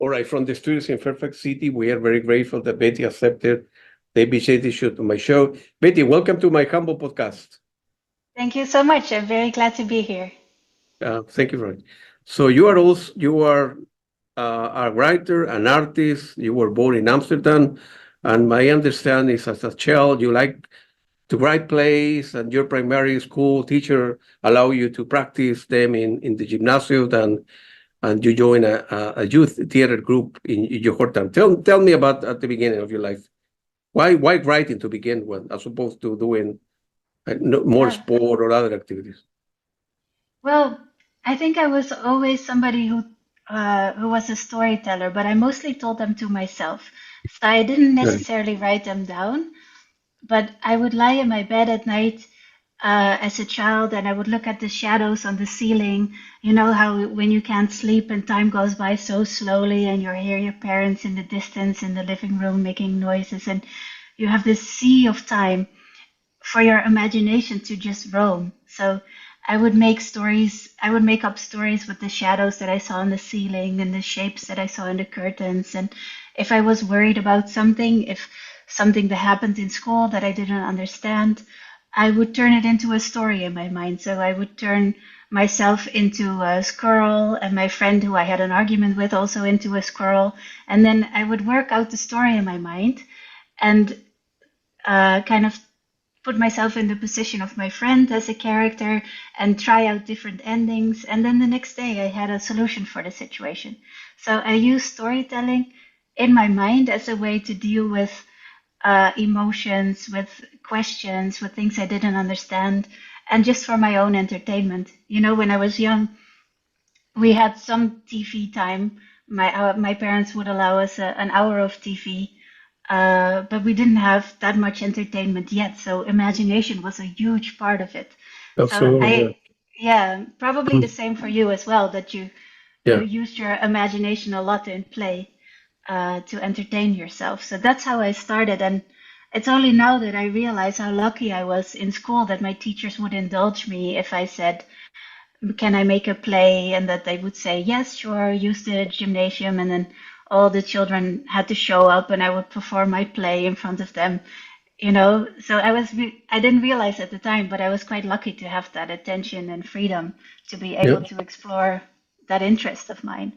All right, from the studios in Fairfax City, we are very grateful that Bette accepted the invitation to my show. Bette, welcome to my humble podcast. Thank you so much. I'm very glad to be here. Thank you very much. So you are a writer, an artist. You were born in Amsterdam, and my understanding is as a child you like to write plays, and your primary school teacher allow you to practice them in the gymnasium, and you join a youth theater group in your hometown. Tell me about at the beginning of your life. Why writing to begin with, as opposed to doing more Yeah. sport or other activities? Well, I think I was always somebody who was a storyteller, but I mostly told them to myself. So I didn't Right. necessarily write them down, but I would lie in my bed at night as a child and I would look at the shadows on the ceiling. You know how when you can't sleep and time goes by so slowly and you hear your parents in the distance in the living room making noises and you have this sea of time for your imagination to just roam. So I would make up stories with the shadows that I saw on the ceiling and the shapes that I saw in the curtains. And if I was worried about something, if something that happened in school that I didn't understand, I would turn it into a story in my mind. So I would turn myself into a squirrel and my friend who I had an argument with also into a squirrel. And then I would work out the story in my mind and kind of put myself in the position of my friend as a character and try out different endings. And then the next day, I had a solution for the situation. So I use storytelling in my mind as a way to deal with emotions, with questions, with things I didn't understand, and just for my own entertainment. You know, when I was young, we had some TV time. My parents would allow us an hour of TV, but we didn't have that much entertainment yet. So imagination was a huge part of it. So Absolutely. yeah, probably Yeah. the same for you as well. That you Yeah. used your imagination a lot in play to entertain yourself. So that's how I started, and it's only now that I realize how lucky I was in school that my teachers would indulge me if I said, can I make a play? And that they would say, yes, sure, use the gymnasium. And then all the children had to show up and I would perform my play in front of them, you know. So I didn't realize at the time, but I was quite lucky to have that attention and freedom to be Yeah. able to explore that interest of mine.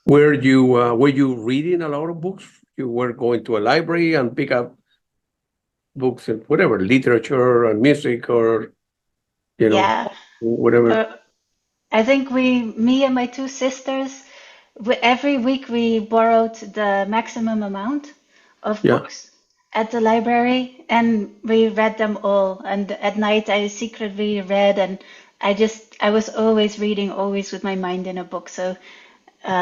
Were you reading a lot of books? You were going to a library and pick up books and whatever, literature and music, or you know, Yeah. whatever. Uh, I think me and my two sisters, every week we borrowed the maximum amount of Yeah. books at the library and we read them all. And at night I secretly read and I was always reading, always with my mind in a book. So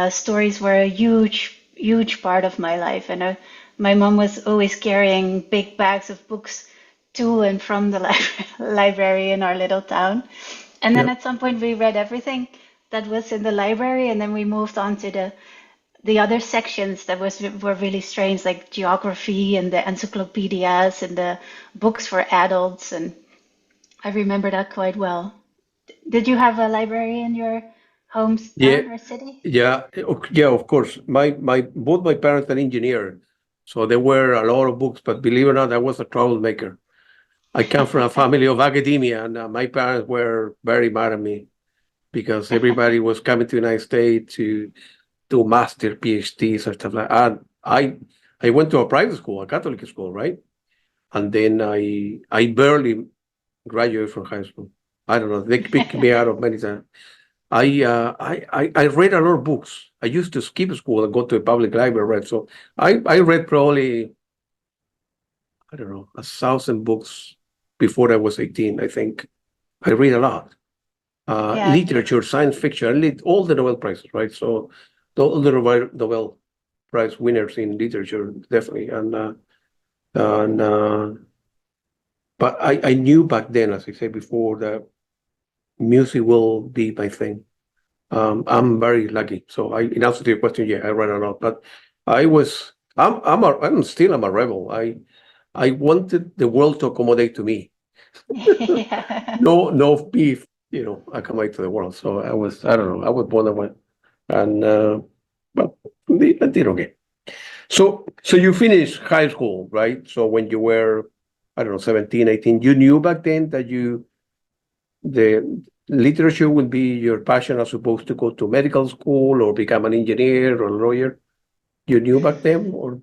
stories were a huge part of my life. And my mom was always carrying big bags of books to and from the library in our little town. And Yeah. then at some point we read everything that was in the library, and then we moved on to the other sections that were really strange, like geography and the encyclopedias and the books for adults. And I remember that quite well. Did you have a library in your Yeah. hometown or city? Yeah. Yeah. Of course. My both my parents are engineer, so there were a lot of books. But believe it or not, I was a troublemaker. I come from a family of academia, and my parents were very mad at me because everybody was coming to the United States to do master PhDs or stuff like that. And I went to a private school, a Catholic school, right? And then I barely graduated from high school. I don't know. They picked me out of many times. I read a lot of books. I used to skip school and go to a public library, right? So I read probably, I don't know, 1,000 books before I was 18, I think. I read a lot. Yeah, Literature, science fiction, I read all the Nobel Prizes, right? So all the Nobel Prize winners in literature, definitely. And but I knew back then, as I said before, that music will be my thing. I'm very lucky. So in answer to your question, yeah, I read a lot, but I'm still I'm a rebel. I wanted the world to accommodate to me. yeah, No beef, accommodate to the world. So I don't know, I was born that way. And but I did okay. So you finished high school, right? So when you were, I don't know, 17, 18, you knew back then that the literature would be your passion as opposed to go to medical school or become an engineer or a lawyer? You knew back then, or?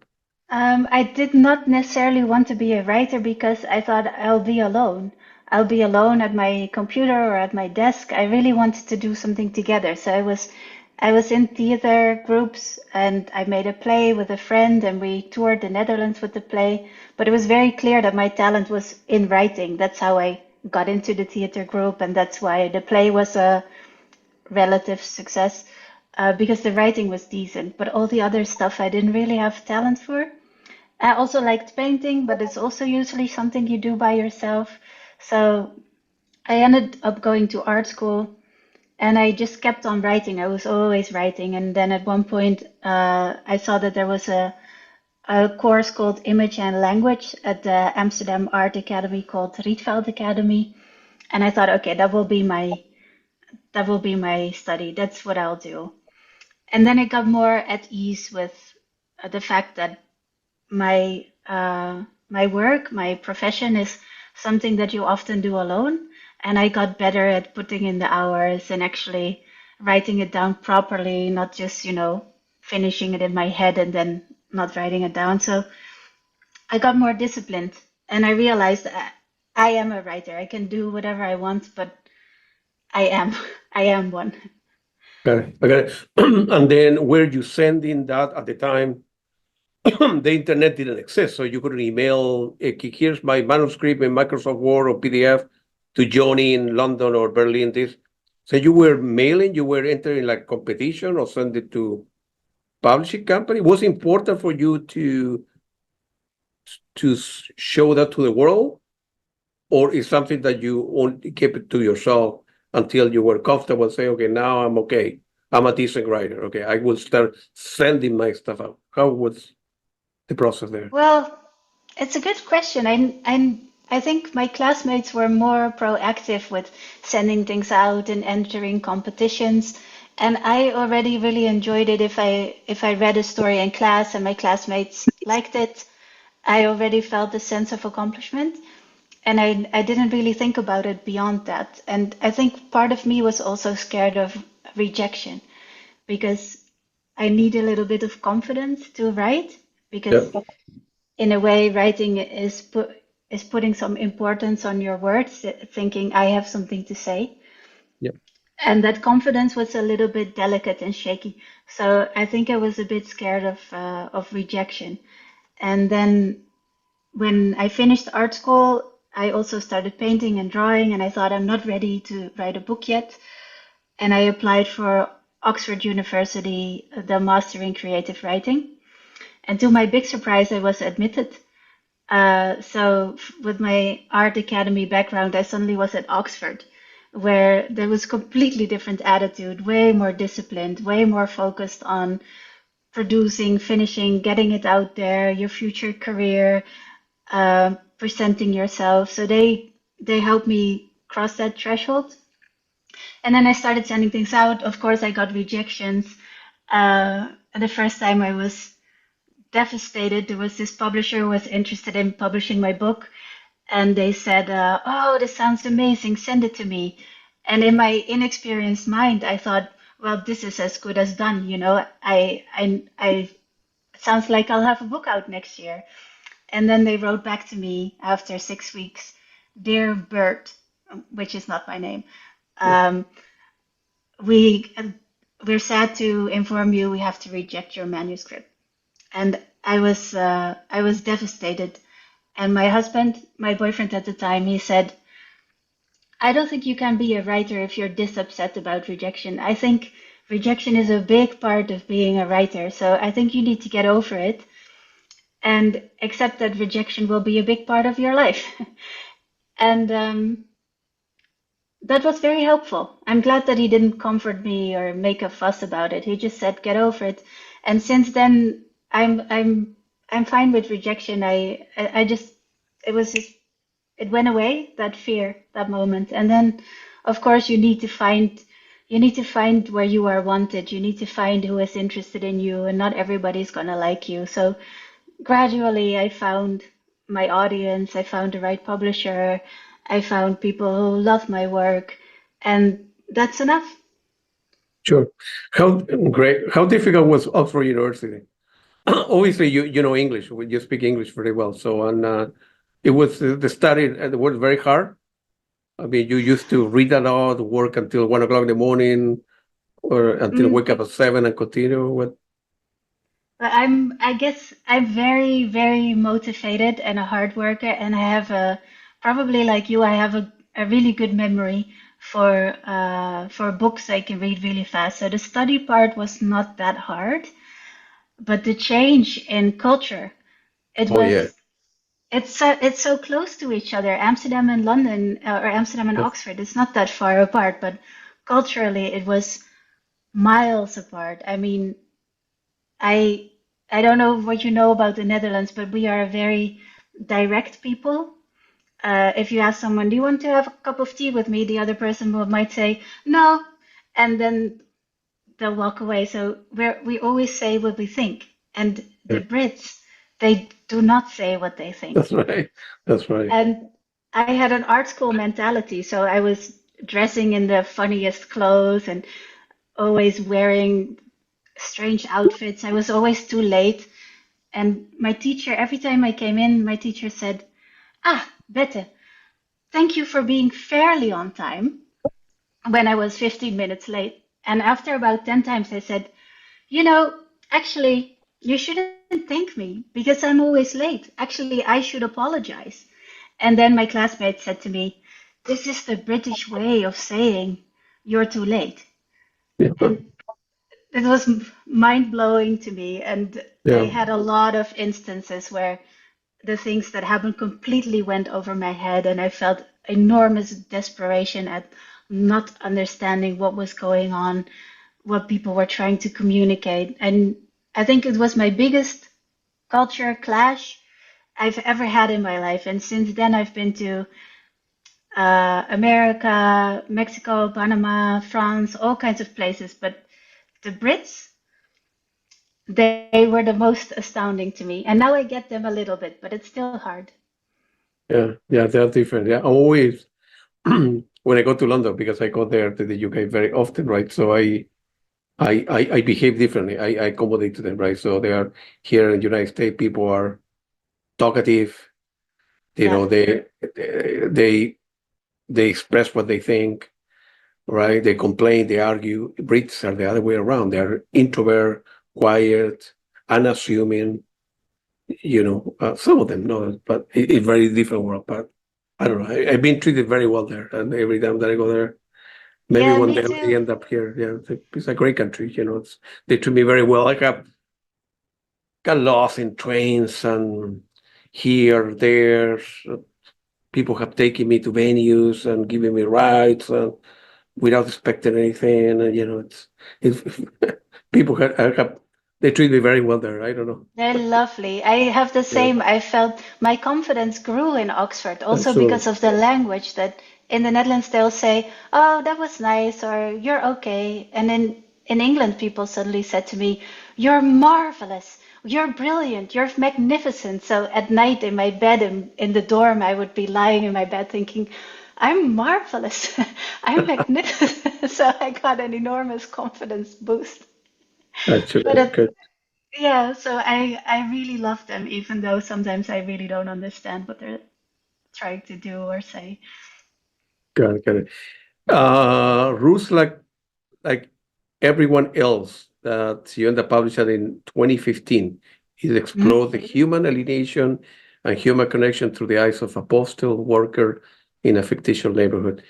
I did not necessarily want to be a writer because I thought I'll be alone. I'll be alone at my computer or at my desk. I really wanted to do something together. So I was in theater groups and I made a play with a friend and we toured the Netherlands with the play. But it was very clear that my talent was in writing. That's how I got into the theater group and that's why the play was a relative success because the writing was decent. But all the other stuff I didn't really have talent for. I also liked painting, but it's also usually something you do by yourself. So I ended up going to art school and I just kept on writing. I was always writing. And then at one point, I saw that there was a course called Image and Language at the Amsterdam Art Academy called Rietveld Academy. And I thought, okay, that will be my study. That's what I'll do. And then I got more at ease with the fact that my work, my profession is something that you often do alone. And I got better at putting in the hours and actually writing it down properly, not just, finishing it in my head and then not writing it down. So I got more disciplined and I realized that I am a writer. I can do whatever I want, but I am, I am one. Okay, okay. And then were you sending that at the time? The internet didn't exist, so you couldn't email, here's my manuscript in Microsoft Word or PDF to Johnny in London or Berlin. This, so you were mailing, you were entering like competition or send it to publishing company. Was it important for you to show that to the world, or is something that you only keep it to yourself until you were comfortable and say, okay, now I'm okay, I'm a decent writer, okay, I will start sending my stuff out? How was the process there? Well, it's a good question. I think my classmates were more proactive with sending things out and entering competitions. And I already really enjoyed it if I read a story in class and my classmates liked it. I already felt a sense of accomplishment. And I didn't really think about it beyond that. And I think part of me was also scared of rejection because I need a little bit of confidence to write Yeah. because in a way, writing is putting some importance on your words, thinking I have something to say. Yeah. And that confidence was a little bit delicate and shaky. So I think I was a bit scared of rejection. And then when I finished art school, I also started painting and drawing, and I thought I'm not ready to write a book yet. And I applied for Oxford University, the Master in Creative Writing. And to my big surprise, I was admitted. So with my art academy background, I suddenly was at Oxford, where there was completely different attitude, way more disciplined, way more focused on producing, finishing, getting it out there, your future career, presenting yourself. So they helped me cross that threshold. And then I started sending things out. Of course, I got rejections. The first time I was devastated. There was this publisher who was interested in publishing my book, and they said, "Oh, this sounds amazing. Send it to me." And in my inexperienced mind, I thought, "Well, this is as good as done. I sounds like I'll have a book out next year." And then they wrote back to me after 6 weeks, "Dear Bert," which is not my name. Um, we we're sad to inform you we have to reject your manuscript. And I was devastated. And my husband, my boyfriend at the time, he said, "I don't think you can be a writer if you're this upset about rejection. I think rejection is a big part of being a writer. So I think you need to get over it and accept that rejection will be a big part of your life." And that was very helpful. I'm glad that he didn't comfort me or make a fuss about it. He just said, "Get over it." And since then, I'm fine with rejection. I just it was just it went away, that fear, that moment. And then, of course, you need to find you need to find where you are wanted. You need to find who is interested in you, and not everybody's gonna like you. So gradually, I found my audience. I found the right publisher. I found people who love my work, and that's enough. Sure. How difficult was Oxford University? Obviously, you know English. You speak English very well. So, and it was the study. It was very hard. I mean, you used to read a lot, work until 1 o'clock in the morning, or until Mm, wake up at 7 and continue. What? but I guess I'm very, very motivated and a hard worker, and I have probably like you, I have a really good memory for books I can read really fast. So the study part was not that hard, but the change in culture, it Oh yeah. was it's so close to each other. Amsterdam and London, or Amsterdam and Yes. Oxford, it's not that far apart, but culturally it was miles apart. I mean, I I don't know what you know about the Netherlands, but we are a very direct people. If you ask someone, "Do you want to have a cup of tea with me?" the other person might say no, and then they'll walk away. So we always say what we think, and the Yeah. Brits, they do not say what they think. That's right. That's right. And I had an art school mentality, so I was dressing in the funniest clothes and always wearing strange outfits. I was always too late. And my teacher, every time I came in, my teacher said, "Ah, Bette, thank you for being fairly on time," when I was 15 minutes late. And after about 10 times, I said, "You know, actually, you shouldn't thank me because I'm always late. Actually, I should apologize." And then my classmate said to me, "This is the British way of saying you're too late." Yeah. And it was mind blowing to me. And I Yeah. had a lot of instances where the things that happened completely went over my head, and I felt enormous desperation at not understanding what was going on, what people were trying to communicate. And I think it was my biggest culture clash I've ever had in my life. And since then, I've been to America, Mexico, Panama, France, all kinds of places. But the Brits, they were the most astounding to me. And now I get them a little bit, but it's still hard. Yeah. Yeah. They're different. Yeah. Always when I go to London, because I go there to the UK very often, right? So I behave differently. I accommodate to them, right? So they are here in the United States. People are talkative. You Yeah. know, they they express what they think, right? They complain, they argue. Brits are the other way around. They're introvert, quiet, unassuming. Some of them, no, but it's very different world. But I don't know. I've been treated very well there, and every time that I go there, maybe Yeah, one me day I may too. end up here. Yeah, it's a great country. They treat me very well. I got lost in trains and here, there. People have taken me to venues and given me rides without expecting anything. And it's people they treat me very well there. I don't know. They're lovely. I have the Yeah, same. I felt my confidence grew in Oxford also because absolutely. of the language that in the Netherlands they'll say, "Oh, that was nice," or "You're okay." And in England, people suddenly said to me, "You're marvelous. You're brilliant. You're magnificent." So at night in my bed in the dorm, I would be lying in my bed thinking, "I'm marvelous. I'm magnificent." So I got an enormous confidence boost. But Actually, it good. yeah, so I really love them, even though sometimes I really don't understand what they're trying to do or say. Got it. Got it. Rus like everyone else that you end up publishing in 2015, it Mhm. explores the human alienation and human connection through the eyes of a postal worker in a fictitious neighborhood.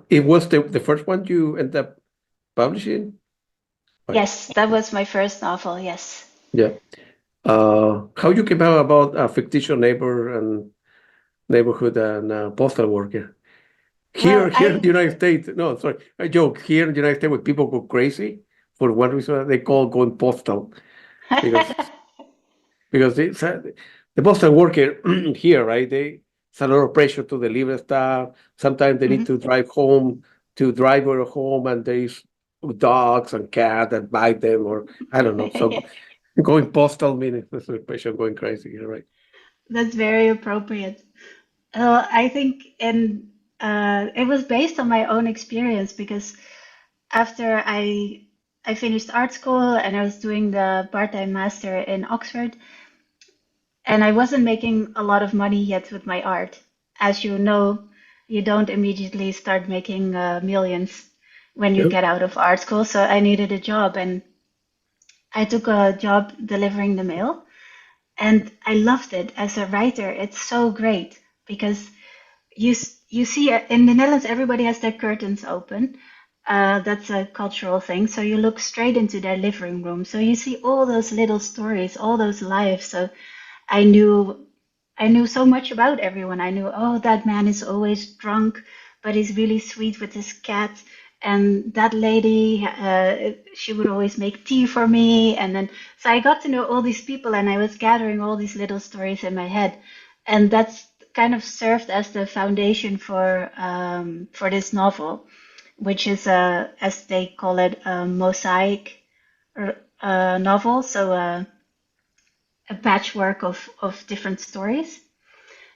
It was the first one you end up publishing? Right. Yes, that was my first novel. Yes. Yeah. How you came out about a fictitious neighborhood and postal worker? Well, Here in the United States, no, sorry, I joke. Here in the United States, when people go crazy for one reason, they call going postal because it's the postal worker here, right? It's a lot of pressure to deliver stuff. Sometimes they need Mhm. to drive home to drive her home and there's dogs and cats that bite them, or I don't know. So going postal meaning this patient going crazy, right? That's very appropriate. I think it was based on my own experience because after I finished art school and I was doing the part-time master in Oxford, and I wasn't making a lot of money yet with my art. As you know, you don't immediately start making millions when you Yep. get out of art school. So I needed a job, and I took a job delivering the mail, and I loved it as a writer. It's so great because you see in the Netherlands everybody has their curtains open. That's a cultural thing. So you look straight into their living room. So you see all those little stories, all those lives. So I knew I knew so much about everyone. I knew, oh, that man is always drunk, but he's really sweet with his cat. And that lady, she would always make tea for me. And then, so I got to know all these people, and I was gathering all these little stories in my head. And that's kind of served as the foundation for this novel, which is as they call it, a mosaic novel. So a patchwork of different stories.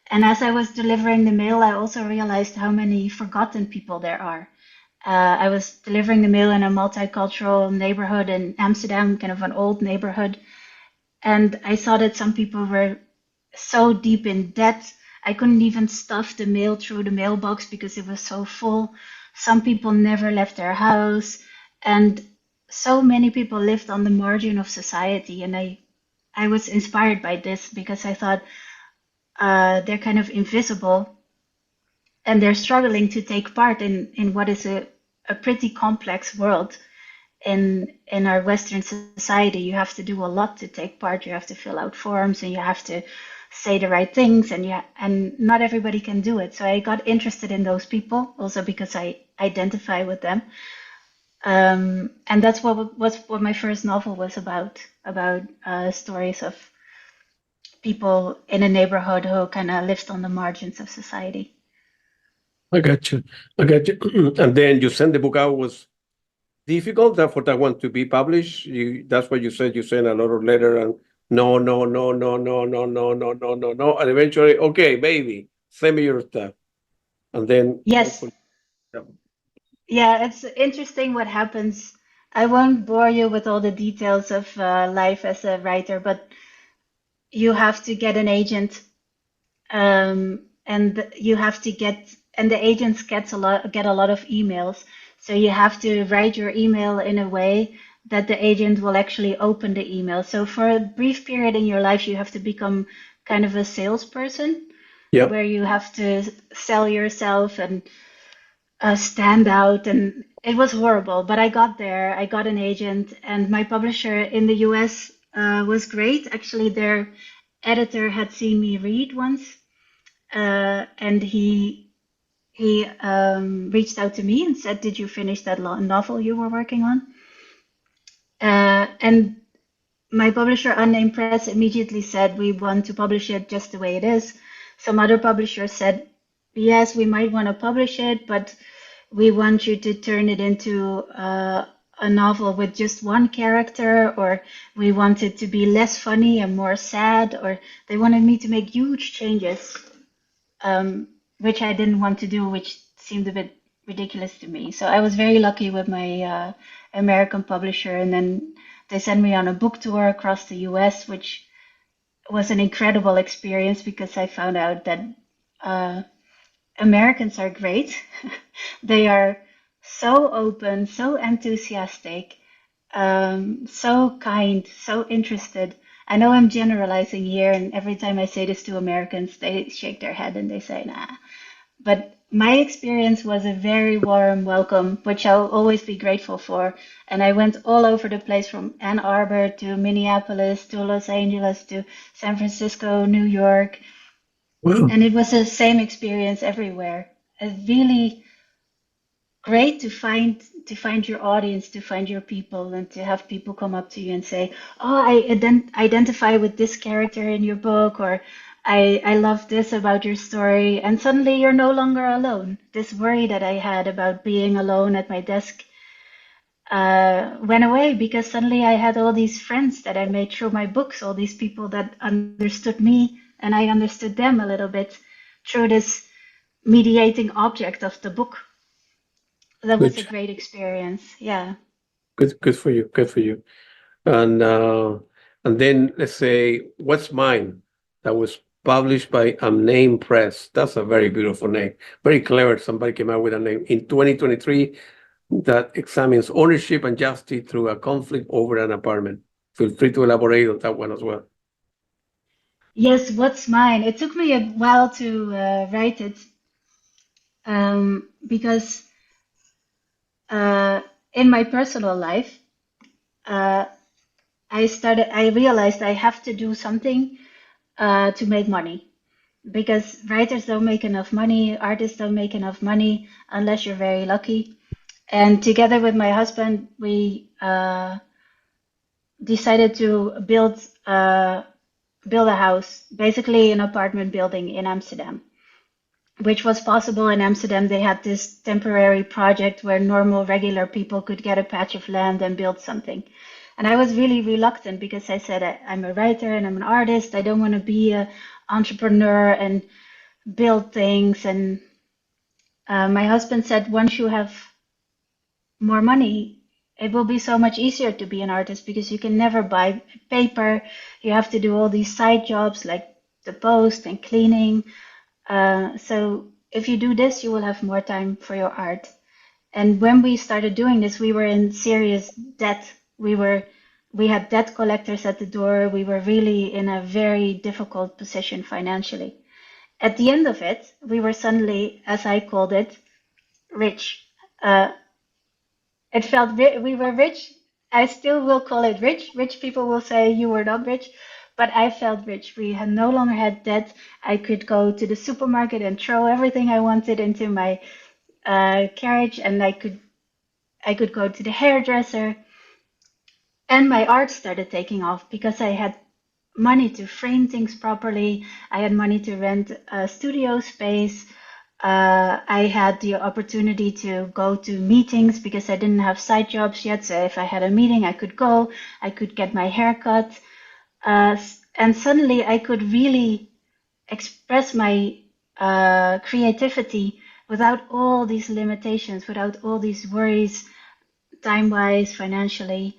And as I was delivering the mail, I also realized how many forgotten people there are. I was delivering the mail in a multicultural neighborhood in Amsterdam, kind of an old neighborhood. And I saw that some people were so deep in debt. I couldn't even stuff the mail through the mailbox because it was so full. Some people never left their house. And so many people lived on the margin of society. And I was inspired by this because I thought they're kind of invisible and they're struggling to take part in what is a pretty complex world. In our Western society, you have to do a lot to take part. You have to fill out forms and you have to say the right things, and not everybody can do it. So I got interested in those people also because I identify with them. And that's what my first novel was about stories of people in a neighborhood who kind of lived on the margins of society. I got you. I got you. And then you send the book out. Was difficult that for that one to be published. That's what you said. You sent a lot of letter and no, no, no, no, no, no, no, no, no, no, no. And eventually, okay, baby, send me your stuff. And then Yes, hopefully, yeah. yeah, it's interesting what happens. I won't bore you with all the details of life as a writer, but you have to get an agent, and you have to and the agents get a lot of emails. So you have to write your email in a way that the agent will actually open the email. So for a brief period in your life, you have to become kind of a salesperson Yeah. where you have to sell yourself and stand out. And it was horrible, but I got there. I got an agent, and my publisher in the US was great. Actually, their editor had seen me read once, and he reached out to me and said, "Did you finish that novel you were working on?" And my publisher, Unnamed Press, immediately said, "We want to publish it just the way it is." Some other publishers said, "Yes, we might want to publish it, but we want you to turn it into a novel with just one character, or we want it to be less funny and more sad," or they wanted me to make huge changes, which I didn't want to do, which seemed a bit ridiculous to me. So I was very lucky with my American publisher, and then they sent me on a book tour across the US, which was an incredible experience because I found out that Americans are great. They are so open, so enthusiastic, so kind, so interested. I know I'm generalizing here, and every time I say this to Americans, they shake their head and they say, nah. But my experience was a very warm welcome, which I'll always be grateful for. And I went all over the place from Ann Arbor to Minneapolis to Los Angeles to San Francisco, New York. Well, And it was the same experience everywhere. It's really great to find your audience, to find your people, and to have people come up to you and say, "Oh, I identify with this character in your book," or I love this about your story. And suddenly you're no longer alone. This worry that I had about being alone at my desk went away because suddenly I had all these friends that I made through my books, all these people that understood me and I understood them a little bit through this mediating object of the book. That was a Good, great experience. Yeah. good for you. Good for you. And then let's say What's Mine, that was published by Unnamed Press. That's a very beautiful name. Very clever. Somebody came out with a name in 2023 that examines ownership and justice through a conflict over an apartment. Feel free to elaborate on that one as well. Yes, What's Mine? It took me a while to write it because in my personal life, uh, I realized I have to do something to make money because writers don't make enough money, artists don't make enough money unless you're very lucky. And together with my husband, we decided to build a house, basically an apartment building in Amsterdam, which was possible in Amsterdam. They had this temporary project where normal, regular people could get a patch of land and build something. And I was really reluctant because I said, I'm a writer and I'm an artist. I don't want to be an entrepreneur and build things. And my husband said, once you have more money, it will be so much easier to be an artist because you can never buy paper. You have to do all these side jobs like the post and cleaning. So if you do this, you will have more time for your art. And when we started doing this, we were in serious debt. We had debt collectors at the door. We were really in a very difficult position financially. At the end of it, we were suddenly, as I called it, rich. It felt we were rich. I still will call it rich. Rich people will say you were not rich, but I felt rich. We had no longer had debt. I could go to the supermarket and throw everything I wanted into my carriage, and I could go to the hairdresser, and my art started taking off because I had money to frame things properly. I had money to rent a studio space. I had the opportunity to go to meetings because I didn't have side jobs yet. So if I had a meeting, I could go. I could get my hair cut. And suddenly I could really express my creativity without all these limitations, without all these worries, time-wise, financially.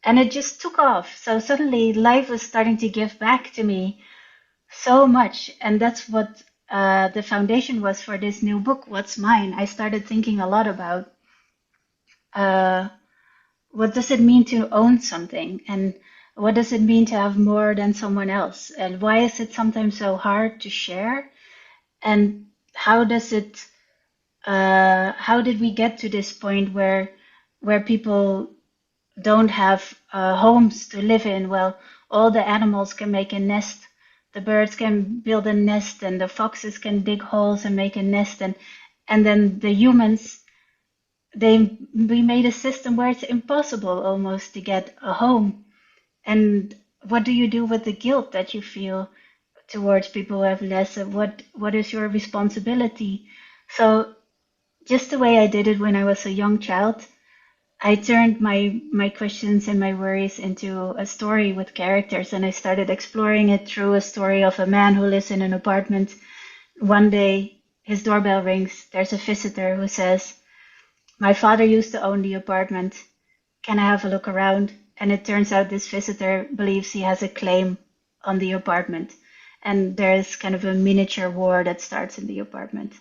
And it just took off. So suddenly life was starting to give back to me so much. And that's what the foundation was for this new book, What's Mine. I started thinking a lot about what does it mean to own something, and what does it mean to have more than someone else, and why is it sometimes so hard to share, and how did we get to this point where people don't have homes to live in? Well, all the animals can make a nest. The birds can build a nest, and the foxes can dig holes and make a nest, and then the humans, we made a system where it's impossible almost to get a home. And what do you do with the guilt that you feel towards people who have less? What is your responsibility? So just the way I did it when I was a young child, I turned my questions and my worries into a story with characters, and I started exploring it through a story of a man who lives in an apartment. One day, his doorbell rings. There's a visitor who says, "My father used to own the apartment. Can I have a look around?" And it turns out this visitor believes he has a claim on the apartment. And there's kind of a miniature war that starts in the apartment.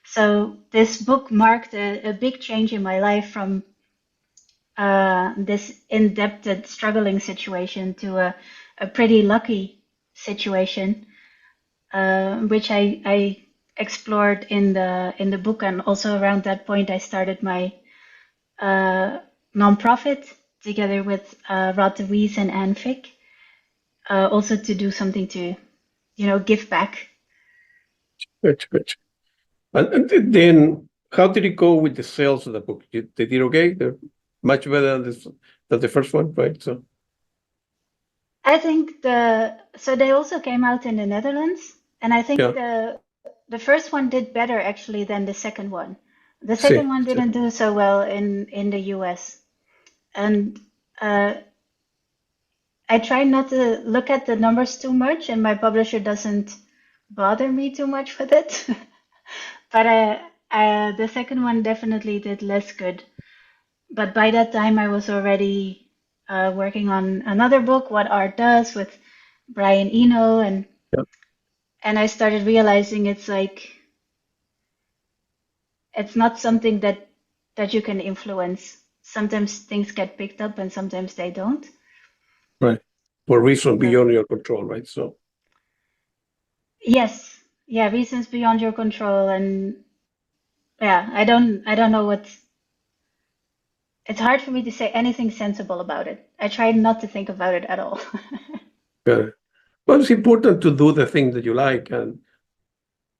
So this book marked a big change in my life from this indebted, struggling situation to a pretty lucky situation, which I explored in the book. And also around that point, I started my nonprofit together with Rod de Wies and Anne Fick, also to do something to, give back. Good, good. And then how did it go with the sales of the book? They did okay? They're much better than the first one, right? So I think so they also came out in the Netherlands, and I think Yeah. the first one did better actually than the second one. The See, second one see. didn't do so well in the US, and I try not to look at the numbers too much, and my publisher doesn't bother me too much with it. But the second one definitely did less good. But by that time, I was already working on another book, What Art Does, with Brian Eno, Yeah. and I started realizing it's like it's not something that you can influence. Sometimes things get picked up, and sometimes they don't. Right. For reasons So, beyond your control, right? So, yes, yeah, reasons beyond your control, and yeah, I don't know what. It's hard for me to say anything sensible about it. I try not to think about it at all. yeah. Well, it's important to do the thing that you like, and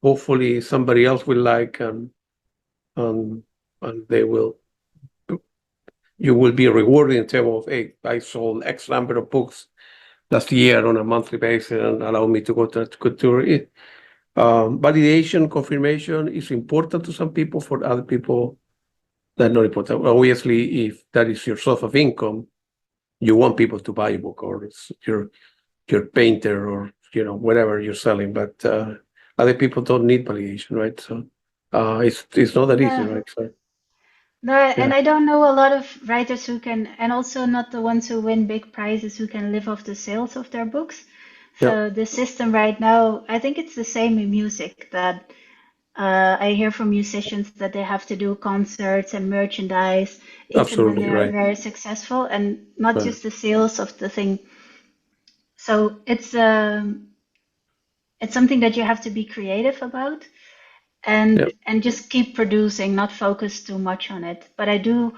hopefully somebody else will like, and they will. You will be rewarded in terms of, hey, I sold X number of books last year on a monthly basis, and allow me to go to it. Validation, confirmation is important to some people. For other people, that's not important. Obviously, if that is your source of income, you want people to buy a book, or it's your painter, or whatever you're selling. But other people don't need validation, right? So it's not that easy, Yeah. right? So No, yeah, and I don't know a lot of writers who can, and also not the ones who win big prizes who can live off the sales of their books. yeah, So the system right now, I think it's the same in music that I hear from musicians that they have to do concerts and merchandise even when absolutely they are right. very successful, and not Right. just the sales of the thing. So it's something that you have to be creative about Yeah, and just keep producing, not focus too much on it. But I do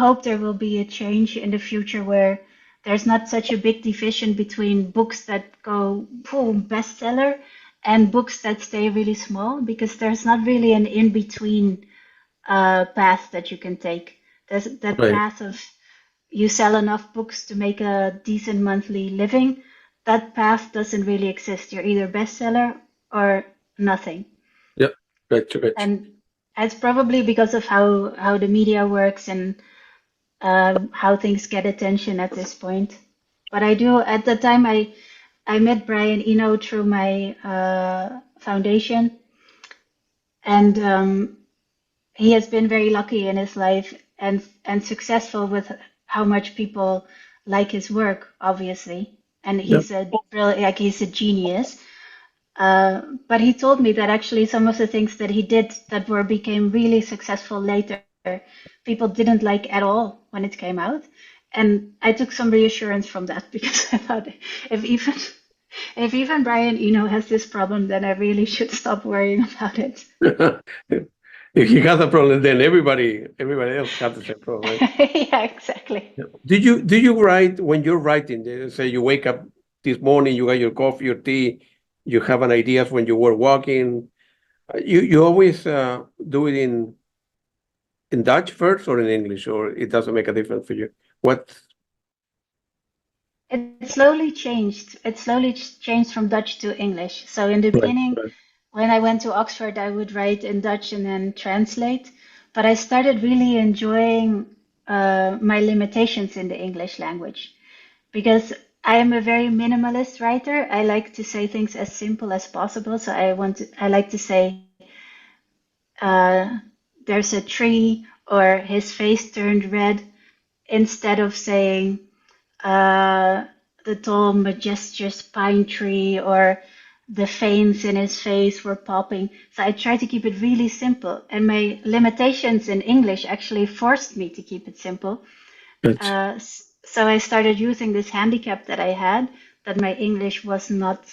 hope there will be a change in the future where there's not such a big division between books that go boom bestseller and books that stay really small, because there's not really an in between path that you can take. There's that right. path of you sell enough books to make a decent monthly living. That path doesn't really exist. You're either bestseller or nothing. Yeah, gotcha, gotcha. And it's probably because of how the media works and how things get attention at this point. But I do at the time I met Brian Eno through my foundation, and he has been very lucky in his life and successful with how much people like his work, obviously. And Yeah, he's a brilliant, like he's a genius. But he told me that actually some of the things that he did that became really successful later, people didn't like at all when it came out. And I took some reassurance from that because I thought if even if even Brian Eno has this problem, then I really should stop worrying about it. if he has a problem, then everybody else has the same problem, right? Yeah, exactly. Yeah. Do you write when you're writing? Say you wake up this morning, you got your coffee, your tea, you have an idea when you were walking. You always do it in Dutch first or in English, or it doesn't make a difference for you. What? It slowly changed. It slowly changed from Dutch to English. So in the Right, beginning, right. when I went to Oxford, I would write in Dutch and then translate. But I started really enjoying my limitations in the English language because I am a very minimalist writer. I like to say things as simple as possible. So I like to say, uh, there's a tree or his face turned red instead of saying, uh, the tall, majestuous pine tree or the veins in his face were popping. So I tried to keep it really simple. And my limitations in English actually forced me to keep it simple. Gotcha. So I started using this handicap that I had, that my English was not,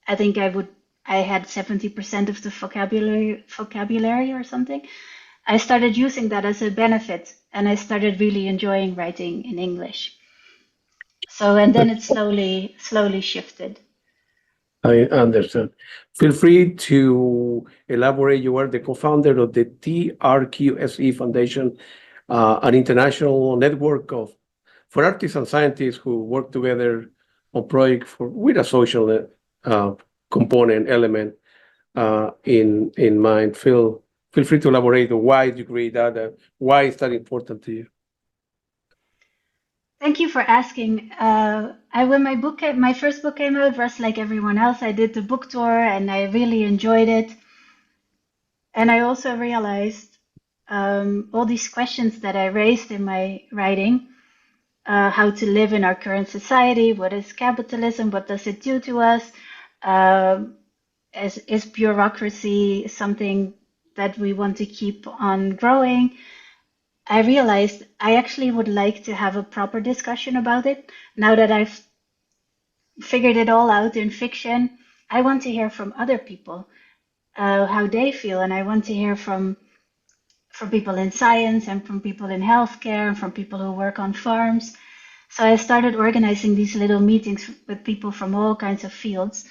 I think I had 70% of the vocabulary or something. I started using that as a benefit and I started really enjoying writing in English. So, and then it slowly shifted. I understand. Feel free to elaborate. You are the co-founder of the TRQSE Foundation, an international network for artists and scientists who work together project with a social component element in mind. Feel free to elaborate on why you agree that why is that important to you. Thank you for asking. When my first book came out, Rus Like Everyone Else, I did the book tour and I really enjoyed it. And I also realized all these questions that I raised in my writing, how to live in our current society, what is capitalism, what does it do to us, is bureaucracy something that we want to keep on growing? I realized I actually would like to have a proper discussion about it. Now that I've figured it all out in fiction, I want to hear from other people how they feel, and I want to hear from people in science and from people in healthcare and from people who work on farms. So I started organizing these little meetings with people from all kinds of fields,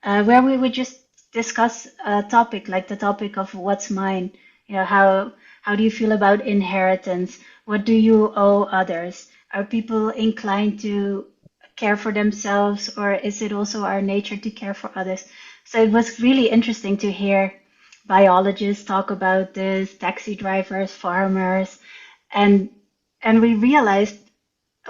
where we would just discuss a topic like the topic of what's mine. You know, how do you feel about inheritance? What do you owe others? Are people inclined to care for themselves, or is it also our nature to care for others? So it was really interesting to hear biologists talk about this, taxi drivers, farmers, and we realized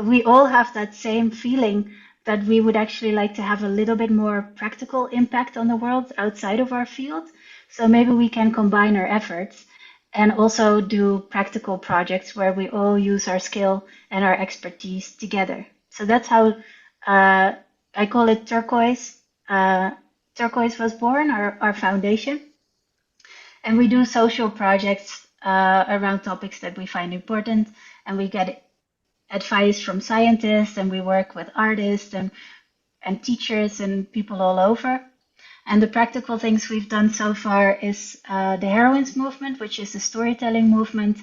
we all have that same feeling that we would actually like to have a little bit more practical impact on the world outside of our field. So maybe we can combine our efforts and also do practical projects where we all use our skill and our expertise together. So that's how I call it Turquoise. Turquoise was born, our foundation. And we do social projects around topics that we find important, and we get advice from scientists, and we work with artists and teachers and people all over. And the practical things we've done so far is the Heroines movement, which is a storytelling movement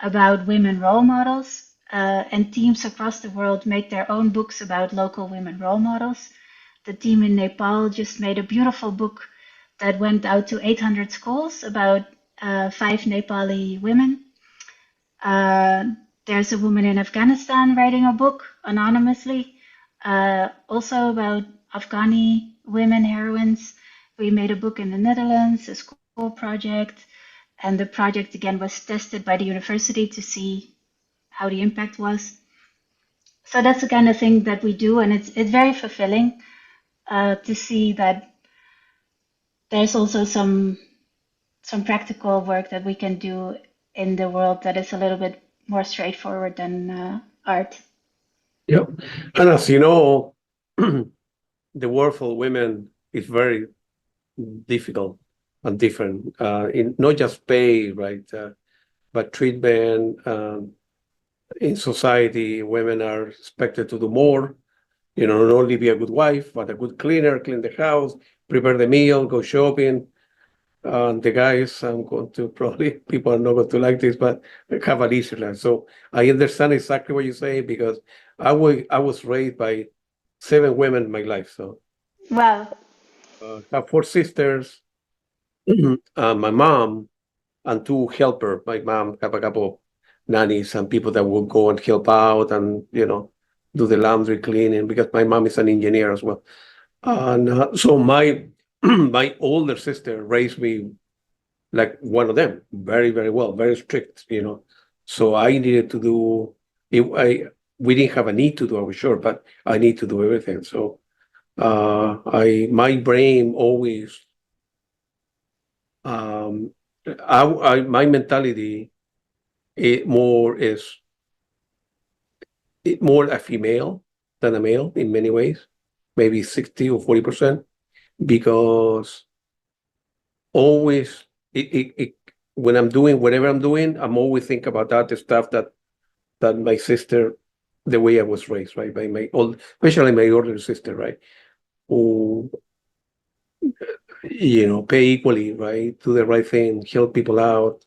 about women role models. And teams across the world make their own books about local women role models. The team in Nepal just made a beautiful book that went out to 800 schools about 5 Nepali women. There's a woman in Afghanistan writing a book anonymously, also about Afghani women heroines. We made a book in the Netherlands, a school project, and the project again was tested by the university to see how the impact was. So that's the kind of thing that we do, and it's very fulfilling to see that there's also some practical work that we can do in the world that is a little bit more straightforward than art. Yep. And as you know, the world for women is very difficult and different. In not just pay, right, but treatment. In society, women are expected to do more. You know, not only be a good wife, but a good cleaner, clean the house, prepare the meal, go shopping. The guys, I'm going to probably, people are not going to like this, but have an easier life. So I understand exactly what you say, because I was raised by 7 women in my life. So Wow. I have 4 sisters, my mom, and 2 helpers. My mom have a couple of nannies and people that will go and help out and, you know, do the laundry cleaning, because my mom is an engineer as well. And so my my older sister raised me like one of them, very, very well, very strict, you know. So I needed to do it. We didn't have a need to do, I was sure, but I need to do everything. So my brain always my mentality is more a female than a male in many ways, maybe 60 or 40%, because always when I'm doing whatever I'm doing, I'm always thinking about that stuff that my sister, the way I was raised, right, by especially my older sister, right, who, you know, pay equally, right, do the right thing, help people out.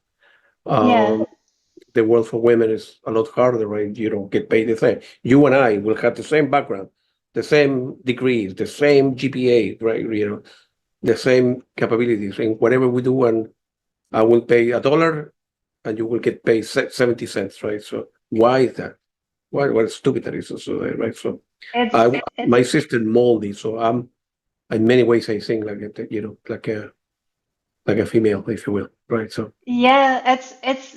Yeah. The world for women is a lot harder, right? You don't get paid the same. You and I will have the same background, the same degrees, the same GPA, right? You know, the same capabilities in whatever we do, and I will pay $1 and you will get paid 70 cents, right? So why is that? what stupid that is also, right? So It's my sister moldy, so I'm in many ways I think like like a female, if you will, right? So yeah, it's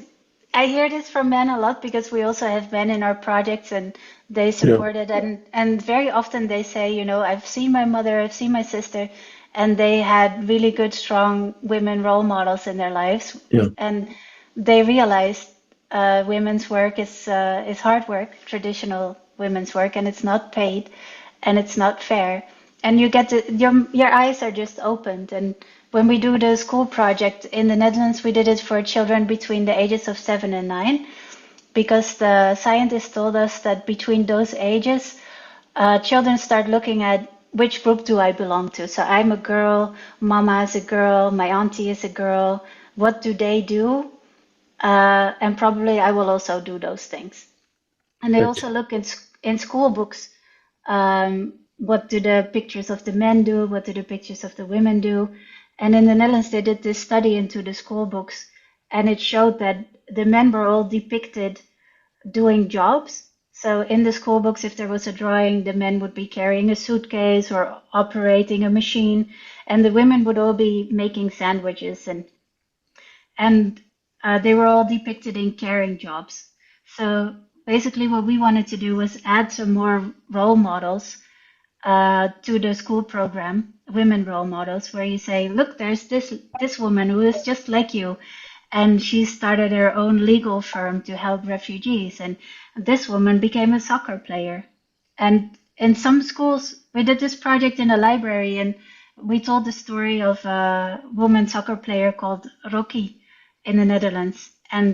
I hear this from men a lot because we also have men in our projects and they yeah, support it and very often they say, you know, I've seen my mother, I've seen my sister, and they had really good, strong women role models in their lives, yeah, and they realized women's work is hard work, traditional women's work, and it's not paid, and it's not fair, and you get to, your eyes are just opened. And when we do the school project in the Netherlands, we did it for children between the ages of 7 and 9, because the scientists told us that between those ages, children start looking at which group do I belong to. So I'm a girl, mama is a girl, my auntie is a girl. What do they do? And probably I will also do those things. And they right. also look in school books. What do the pictures of the men do? What do the pictures of the women do? And in the Netherlands, they did this study into the school books, and it showed that the men were all depicted doing jobs. So in the school books, if there was a drawing, the men would be carrying a suitcase or operating a machine, and the women would all be making sandwiches and they were all depicted in caring jobs. So basically, what we wanted to do was add some more role models to the school program, women role models, where you say, look, there's this woman who is just like you, and she started her own legal firm to help refugees, and this woman became a soccer player. And in some schools, we did this project in a library, and we told the story of a woman soccer player called Rocky in the Netherlands, and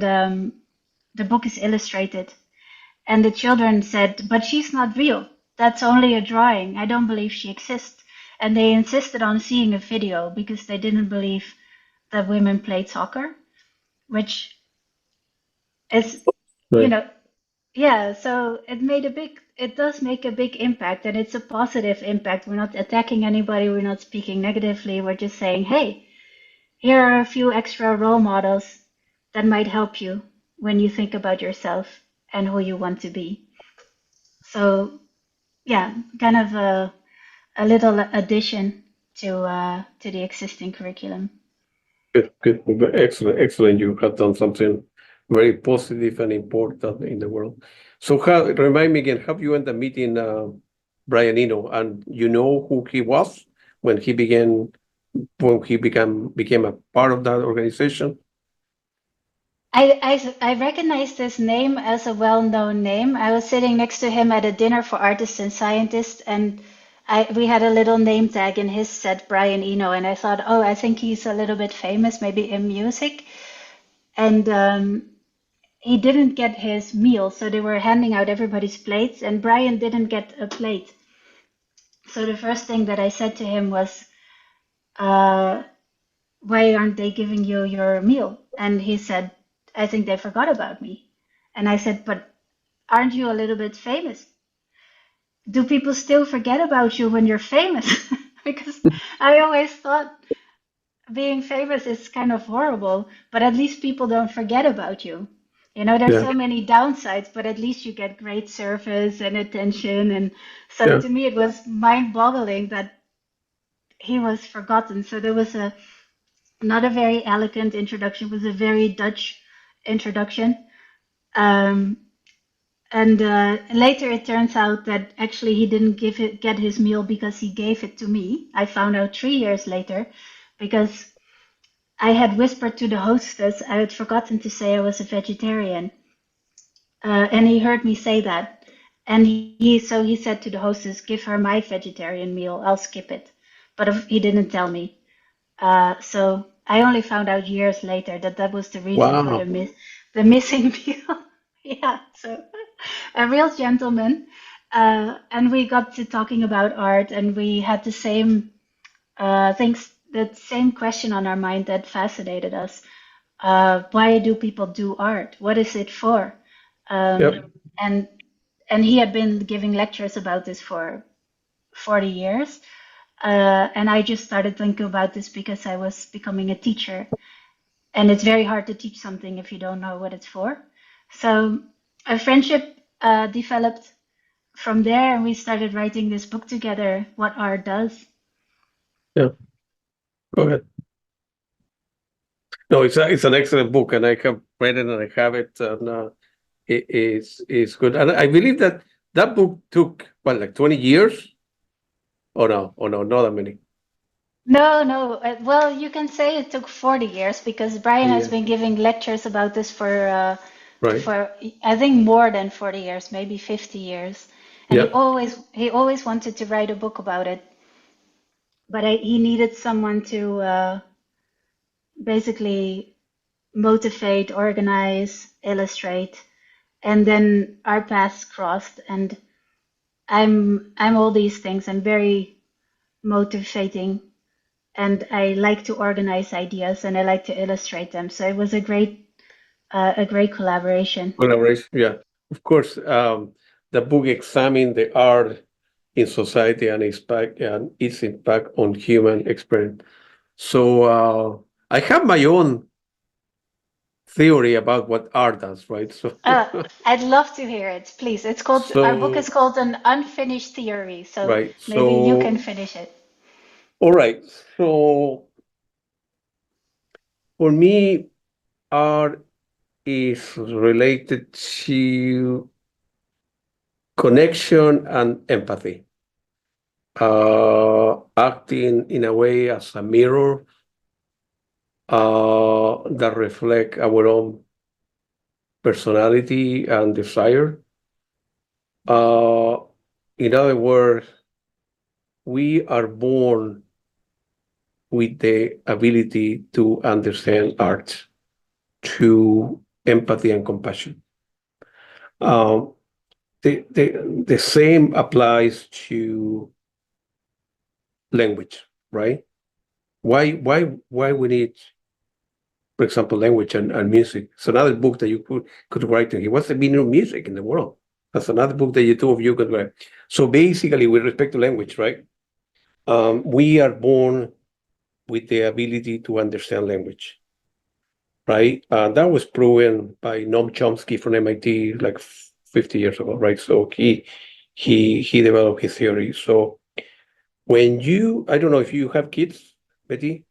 the book is illustrated. And the children said, but she's not real. That's only a drawing. I don't believe she exists. And they insisted on seeing a video because they didn't believe that women played soccer, which is, you Right. know, yeah, so it does make a big impact, and it's a positive impact. We're not attacking anybody, we're not speaking negatively, we're just saying, hey, here are a few extra role models that might help you when you think about yourself and who you want to be. So yeah, kind of a little addition to the existing curriculum. Good. Excellent. Excellent. You have done something very positive and important in the world. So remind me again, have you ended up meeting Brian Eno, and you know who he was when he became a part of that organization? I recognized this name as a well-known name. I was sitting next to him at a dinner for artists and scientists, and we had a little name tag, and his said Brian Eno, and I thought, oh, I think he's a little bit famous, maybe in music. And he didn't get his meal, so they were handing out everybody's plates, and Brian didn't get a plate. So the first thing that I said to him was, uh, why aren't they giving you your meal? And he said, I think they forgot about me. And I said, but aren't you a little bit famous? Do people still forget about you when you're famous? Because I always thought being famous is kind of horrible, but at least people don't forget about you. You know, there's Yeah. so many downsides, but at least you get great service and attention. And so Yeah. to me, it was mind-boggling that he was forgotten. So there was a not a very elegant introduction, it was a very Dutch introduction. Um, and later it turns out that actually he didn't get his meal because he gave it to me. I found out 3 years later because I had whispered to the hostess I had forgotten to say I was a vegetarian, and he heard me say that, and he said to the hostess, "Give her my vegetarian meal. I'll skip it." But he didn't tell me. So I only found out years later that that was the reason for Wow. the missing meal. Yeah, so a real gentleman. And we got to talking about art, and we had the same things, the same question on our mind that fascinated us. Why do people do art? What is it for? Yep. And he had been giving lectures about this for 40 years. And I just started thinking about this because I was becoming a teacher. And it's very hard to teach something if you don't know what it's for. So a friendship developed from there, and we started writing this book together, What Art Does. Yeah, go ahead. No, it's an excellent book, and I have read it and I have it, and it is good. And I believe that book took what, like 20 years? Oh no, not that many. No. Well, you can say it took 40 years because Brian has Yeah, been giving lectures about this right. for I think more than 40 years, maybe 50 years. And Yeah, he always wanted to write a book about it, but he needed someone to basically motivate, organize, illustrate, and then our paths crossed. And I'm all these things. I'm very motivating, and I like to organize ideas, and I like to illustrate them. So it was a great collaboration. collaboration. Yeah, of course. The book examined the art in society and its impact on human experience. So I have my own theory about what art does, right? So Uh, I'd love to hear it, please. Our book is so called An Unfinished Theory, so right. maybe you can So finish it. all right. So for me, art is related to connection and empathy. Acting in a way as a mirror that reflect our own personality and desire. Uh, in other words, we are born with the ability to understand art through empathy and compassion. Um, the same applies to language, right? Why we need, for example, language and music? It's another book that you could write to. What's the meaning of music in the world? That's another book that you two of you could write. So basically, with respect to language, right? We are born with the ability to understand language, right? That was proven by Noam Chomsky from MIT like 50 years ago, right? So he developed his theory. So when I don't know if you have kids, Betty,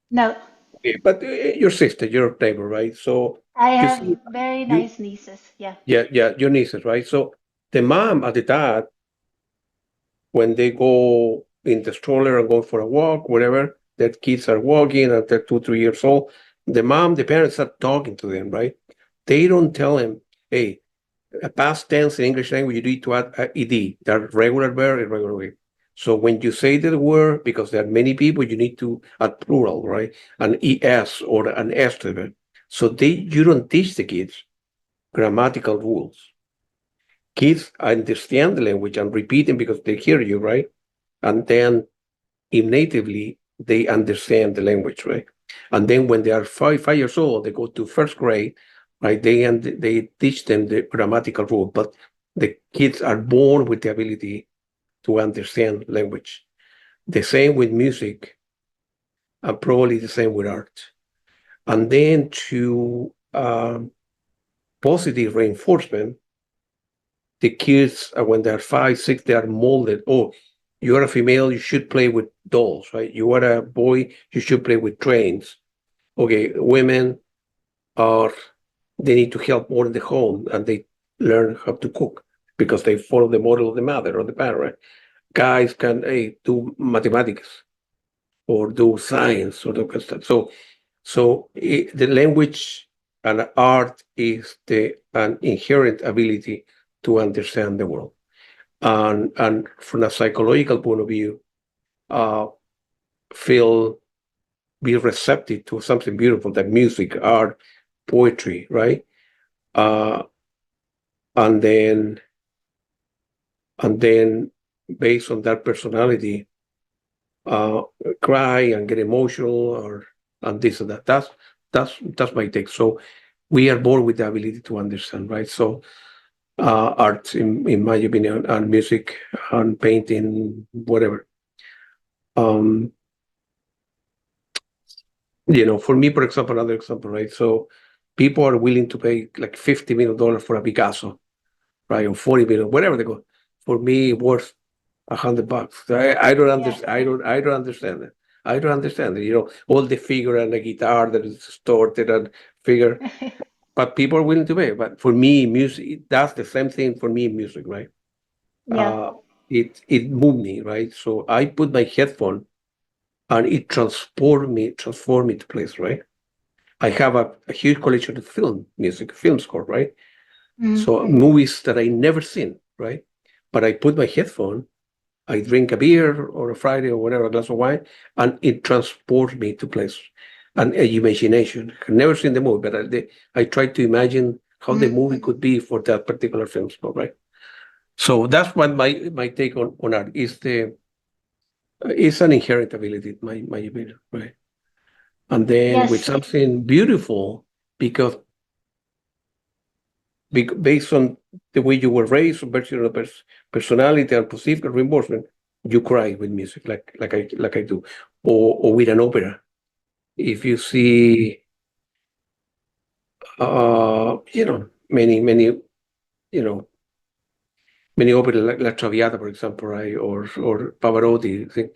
No, okay, but your sister, your neighbor, right? So I you have see, very you nice nieces. Yeah. yeah, your nieces, right? So the mom and the dad, when they go in the stroller and go for a walk, whatever, that kids are walking and they're 2, 3 years old, the parents are talking to them, right? They don't tell them, hey, a past tense in English language, you need to add ed, that regular verb, irregular verb. So when you say the word, because there are many people, you need to add plural, right? An es or an s to the verb. So you don't teach the kids grammatical rules. Kids understand the language and repeat them because they hear you, right? And then innatively they understand the language, right? And then when they are 5 years old, they go to first grade, right? They teach them the grammatical rule, but the kids are born with the ability to understand language. The same with music, and probably the same with art. And then to positive reinforcement, the kids, when they're 5, 6, they are molded. Oh, you are a female, you should play with dolls, right? You are a boy, you should play with trains. Okay, women are, they need to help more in the home and they learn how to cook because they follow the model of the mother or the parent, right? Guys can do mathematics or do science or that kind of stuff. So the language and art is an inherent ability to understand the world. And from a psychological point of view, uh, feel be receptive to something beautiful like music, art, poetry, right? Uh, and then and then based on that personality, uh, cry and get emotional or and this and that. That's my take. So we are born with the ability to understand, right? So art, in my opinion, and music and painting, whatever. Um, for me, for example, another example, right? So people are willing to pay like $50 million for a Picasso, right? Or 40 million, whatever they go. For me, worth $100. I don't understand. I don't understand it. I don't understand it. All the figure and the guitar that is distorted and figure, but people are willing to pay. But for me, music, that's the same thing for me, music, right? Yeah. It moved me, right? So I put my headphone and it transformed me to place, right? I have a huge collection of film music, film score, right? So movies that I never seen, right? But I put my headphone, I drink a beer or a Friday or whatever, a glass of wine, and it transports me to place. And imagination. I've never seen the movie, but I try to imagine how the movie could be for that particular film score, right? So that's what my take on art is. It's an inherent ability, my opinion, right? And then with Yes. something beautiful, because based on the way you were raised, based on the personality and perceived reinforcement, you cry with music, like I do, or with an opera. If you see, many, many opera like La Traviata, for example, right, or Pavarotti.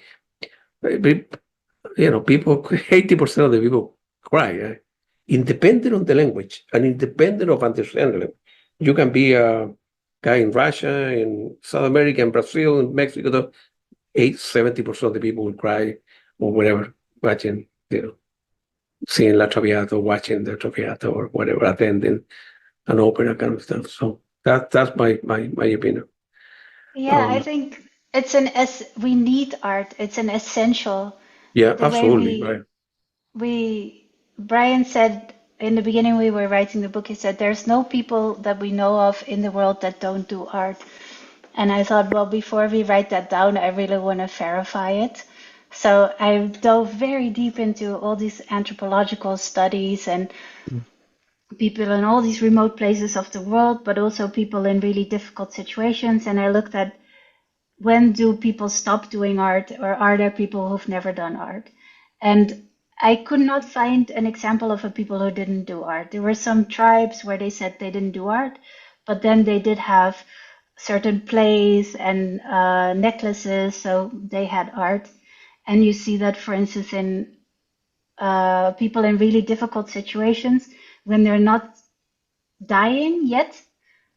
People, 80% of the people cry, right? Independent of the language and independent of understanding. You can be a guy in Russia, in South America, in Brazil, in Mexico. 70% of the people will cry or whatever, watching, seeing La Traviata, watching the Traviata or whatever, attending an opera kind of stuff. So that's my opinion. Yeah, I think we need art. It's an essential. Yeah, The way absolutely, right. Brian said in the beginning we were writing the book, he said there's no people that we know of in the world that don't do art. And I thought, well, before we write that down, I really want to verify it. So I dove very deep into all these anthropological studies and people in all these remote places of the world, but also people in really difficult situations. And I looked at when do people stop doing art, or are there people who've never done art? And I could not find an example of a people who didn't do art. There were some tribes where they said they didn't do art, but then they did have certain plays and necklaces, so they had art. And you see that, for instance, in people in really difficult situations, when they're not dying yet,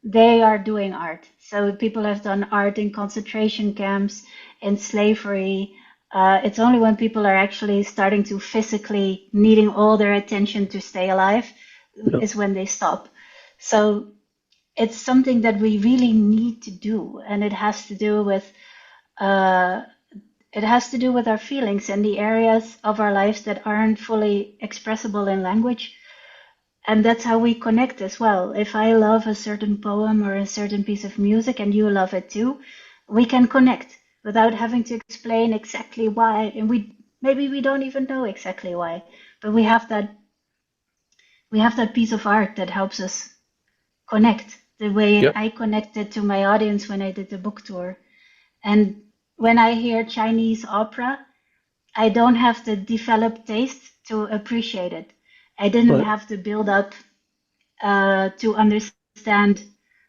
they are doing art. So people have done art in concentration camps, in slavery. It's only when people are actually starting to physically needing all their attention to stay alive is when they stop. So it's something that we really need to do, and it has to do with our feelings and the areas of our lives that aren't fully expressible in language. And that's how we connect as well. If I love a certain poem or a certain piece of music and you love it too, we can connect without having to explain exactly why. And maybe we don't even know exactly why, but we have that piece of art that helps us connect the way Yeah, I connected to my audience when I did the book tour. And when I hear Chinese opera, I don't have the developed taste to appreciate it. I didn't right. have to build up to understand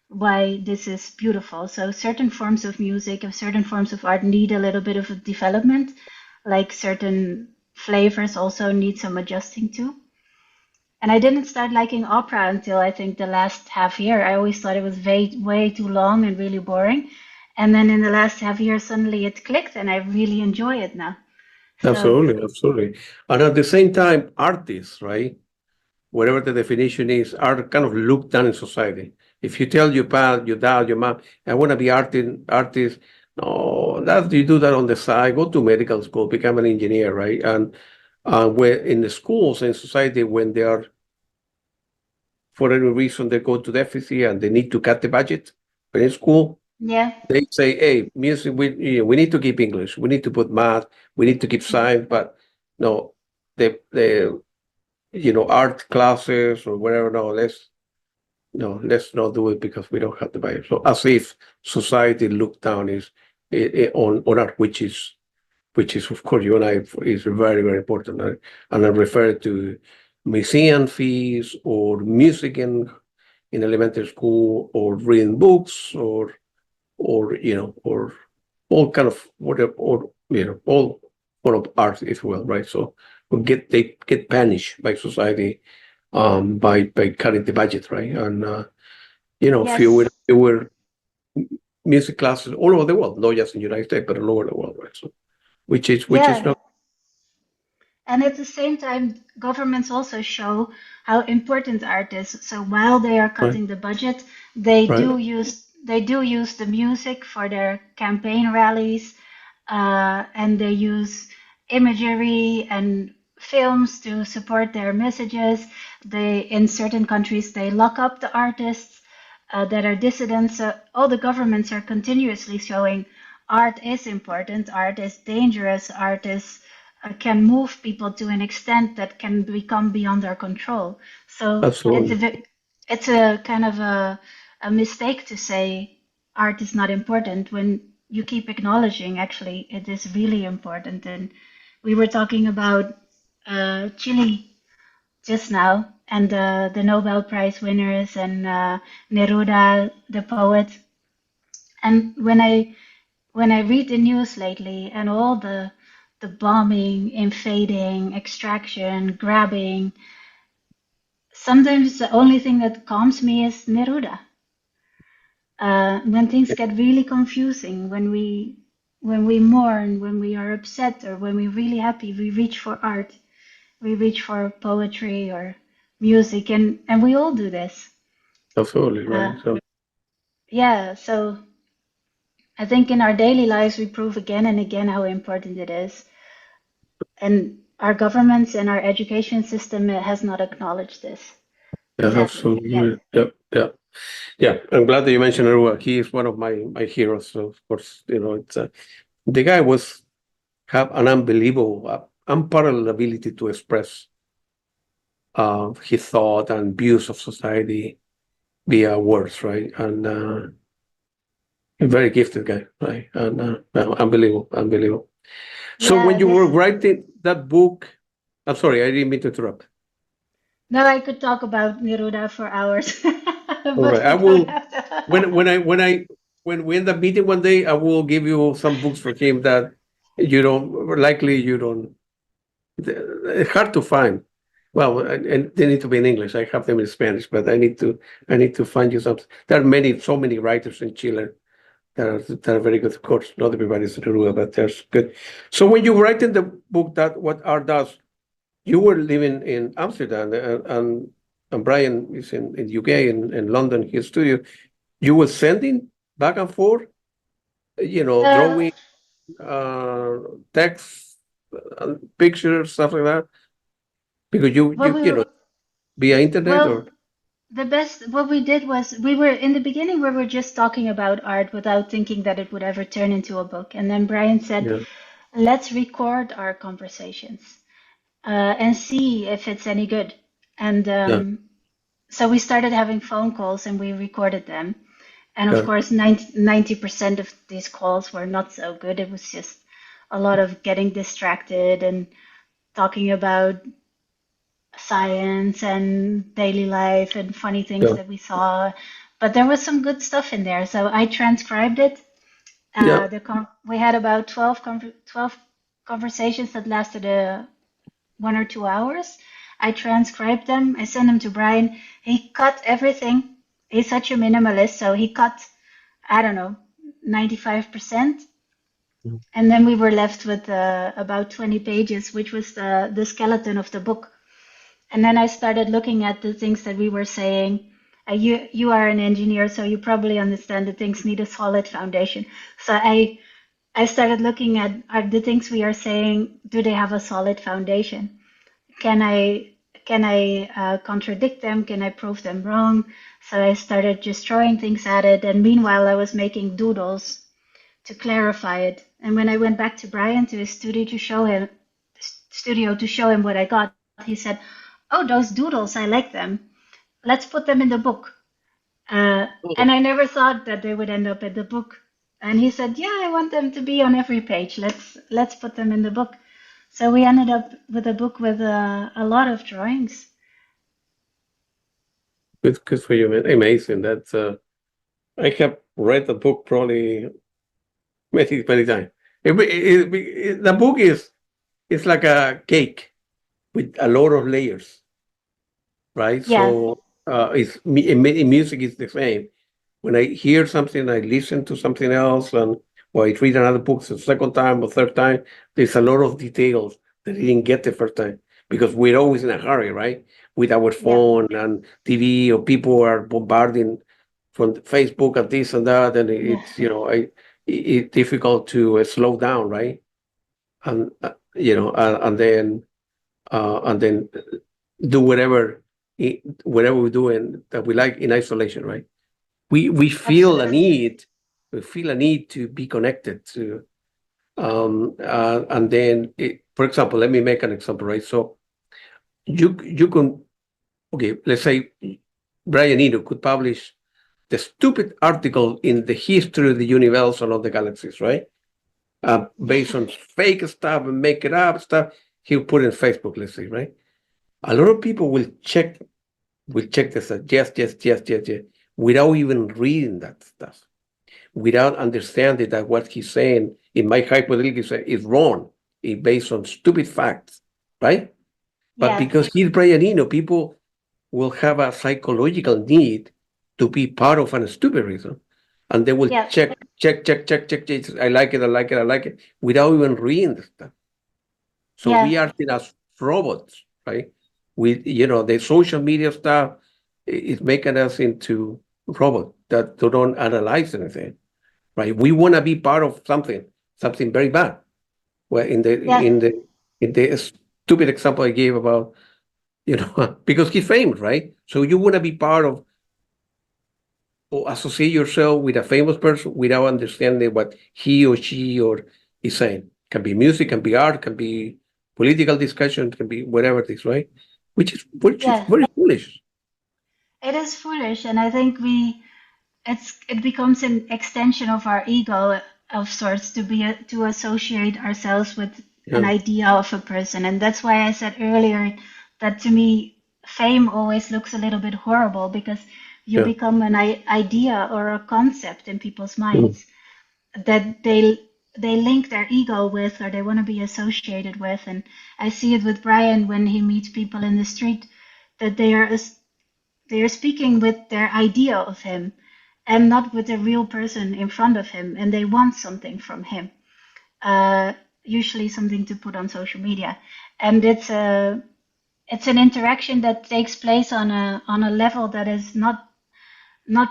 why this is beautiful. So certain forms of music and certain forms of art need a little bit of a development, like certain flavors also need some adjusting to. And I didn't start liking opera until I think the last half year. I always thought it was way too long and really boring. And then in the last half year, suddenly it clicked and I really enjoy it now. So, Absolutely. And at the same time, artists, right? Whatever the definition is, are kind of looked down in society. If you tell your dad, your mom, I want to be artist, no, that you do that on the side. Go to medical school, become an engineer, right? And when in the schools and society, when they are for any reason they go to deficit and they need to cut the budget in school, yeah. they say, "Hey, music, we need to keep English, we need to put math, we need to keep science, but no, the art classes or whatever. No, let's not do it because we don't have the budget." So as if society looked down on art, which is of course you and I is very very important. And I refer to museum fees or music in in elementary school, or reading books, or all kind of whatever, or all form of art, if you will, right? So they get punished by society by cutting the budget, right? And fewer music classes all over the world, not just in the United States, but all over the world, right? So which is Yeah. not And at the same time, governments also show how important art is. So while they are right, cutting the budget, they right. do use the music for their campaign rallies, and they use imagery and films to support their messages. In certain countries, they lock up the artists that are dissidents. So all the governments are continuously showing art is important, art is dangerous, art is can move people to an extent that can become beyond our control. So Absolutely. it's a kind of a mistake to say art is not important when you keep acknowledging actually it is really important. And we were talking about Chile just now and the Nobel Prize winners and Neruda, the poet. And when I read the news lately and all the bombing, invading, extraction, grabbing, sometimes the only thing that calms me is Neruda. When things get really confusing, when we mourn, when we are upset, or when we're really happy, we reach for art, we reach for poetry or music, and we all do this. Absolutely, Uh, right. So yeah, so I think in our daily lives we prove again and again how important it is. And our governments and our education system has not acknowledged this yeah, yet. absolutely. Yeah. I'm glad that you mentioned Aruba. He is one of my heroes. So of course, it's the guy have an unbelievable, unparalleled ability to express his thought and views of society via words, right? And a very gifted guy, right? And unbelievable. So when Yeah, you were his writing that book, I'm sorry, I didn't mean to interrupt. no, I could talk about Neruda for hours, All right, but we I don't will have to. when we end up meeting one day, I will give you some books for him that you don't. It's hard to find. Well, and they need to be in English. I have them in Spanish, but I need to find you some. There are so many writers in Chile that are very good. Of course, not everybody's Neruda, but there's good. So when you write in the book that what art does, you were living in Amsterdam, and Brian is in UK, in London, his studio. You were sending back and forth, Uh, drawing, uh, text, pictures, stuff like that, because what we via internet well, or the best what we did was we were in the beginning we were just talking about art without thinking that it would ever turn into a book. And then Brian said, yeah, "Let's record our conversations and see if it's any good." And yeah, so we started having phone calls and we recorded them. And of yeah, course, 90% of these calls were not so good. It was just a lot of getting distracted and talking about science and daily life and funny things yeah, that we saw. But there was some good stuff in there. So I transcribed it. yeah. We had about 12 conversations that lasted 1 or 2 hours. I transcribed them. I sent them to Brian. He cut everything. He's such a minimalist, so he cut, I don't know, 95%. Mm. And then we were left with about 20 pages, which was the skeleton of the book. And then I started looking at the things that we were saying. You are an engineer, so you probably understand that things need a solid foundation. So I started looking at are the things we are saying, do they have a solid foundation? Can I contradict them? Can I prove them wrong? So I started just throwing things at it. And meanwhile, I was making doodles to clarify it. And when I went back to Brian to his studio to show him what I got, he said, "Oh, those doodles, I like them. Let's put them in the book." And I never thought that they would end up in the book. And he said, "Yeah, I want them to be on every page. Let's put them in the book." So we ended up with a book with a lot of drawings. Good for you, man. Amazing. That's I have read the book probably many times. The book is like a cake with a lot of layers, right? Yeah, So in music is the same. When I hear something, I listen to something else, and or I read another book the second time or third time. There's a lot of details that I didn't get the first time because we're always in a hurry, right? With our yeah, phone and TV, or people are bombarding from Facebook and this and that, and yeah, it's it's difficult to slow down, right? And and then do whatever we're doing that we like in isolation, right? We feel a absolutely. need, to be connected to, and then for example, let me make an example, right? So you can, okay, let's say Brian Eno could publish the stupid article in the history of the universe and of the galaxies, right? Based on fake stuff and make it up stuff, he'll put it in Facebook, let's say, right? A lot of people will check this as yes, without even reading that stuff, without understanding that what he's saying in my hypothetical is wrong, it's based on stupid facts, right? But Yeah, because he's Brian Eno, people will have a psychological need to be part of a stupid reason. And they will yeah, check. I like it, I like it, I like it, without even reading the stuff. So yeah, we are seen as robots, right? The social media stuff is making us into robots that don't analyze anything, right? We want to be part of something very bad. Well, yeah, in the stupid example I gave about, because he's famous, right? So you want to be part of or associate yourself with a famous person without understanding what he or she or is saying. Can be music, can be art, can be political discussion, can be whatever it is, right? Which is yeah. very foolish. It is foolish, and I think it becomes an extension of our ego of sorts to associate ourselves with an Yeah. idea of a person, and that's why I said earlier that to me fame always looks a little bit horrible because you Yeah. become an idea or a concept in people's Mm. minds that they link their ego with or they want to be associated with. And I see it with Brian when he meets people in the street that they are speaking with their idea of him and not with the real person in front of him, and they want something from him, uh, usually something to put on social media. And it's an interaction that takes place on a level that is not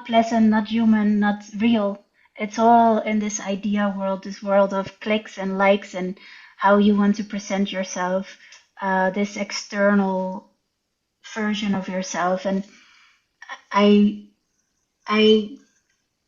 pleasant, not human, not real. It's all in this idea world, this world of clicks and likes and how you want to present yourself, this external version of yourself. And I I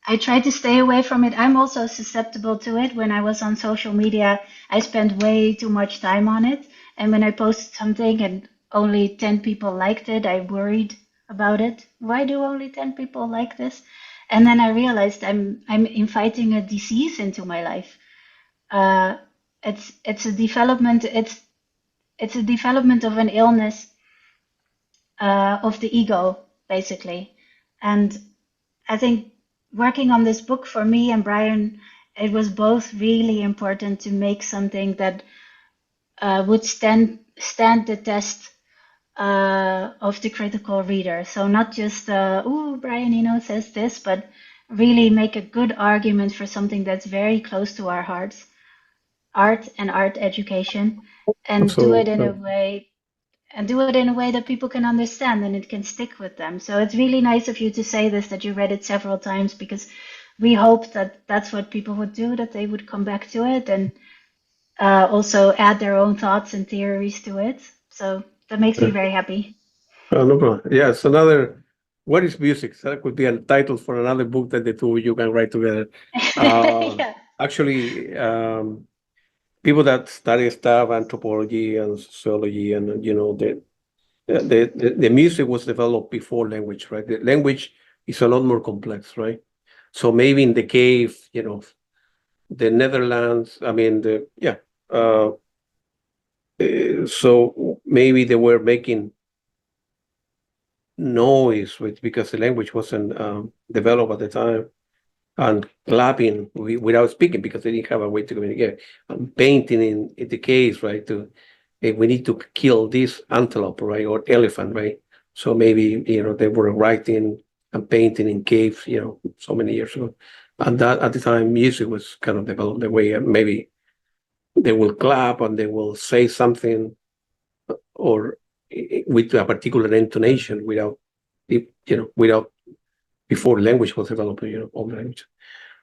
I try to stay away from it. I'm also susceptible to it. When I was on social media, I spent way too much time on it. And when I posted something and only 10 people liked it, I worried about it. Why do only 10 people like this? And then I realized I'm inviting a disease into my life. Uh, it's a development. It's a development of an illness of the ego, basically. And I think working on this book for me and Brian, it was both really important to make something that would stand the test of the critical reader. So not just oh Brian says this, but really make a good argument for something that's very close to our hearts, art and art education, and do So it in a way that people can understand and it can stick with them. So it's really nice of you to say this, that you read it several times, because we hope that that's what people would do, that they would come back to it and also add their own thoughts and theories to it. So that makes me very happy. no problem. Yes, another. What is music? So that could be a title for another book that the two of you can write together. Uh, Yeah, Actually, people that study stuff, anthropology and sociology, and the music was developed before language, right? The language is a lot more complex, right? So maybe in the cave, the Netherlands, I mean, Uh, so maybe they were making noise, because the language wasn't developed at the time, and clapping without speaking because they didn't have a way to communicate, and painting in the case, right? We need to kill this antelope, right, or elephant, right? So maybe they were writing and painting in caves, so many years ago, and that at the time music was kind of developed the way maybe they will clap and they will say something or with a particular intonation without before language was developed, all language.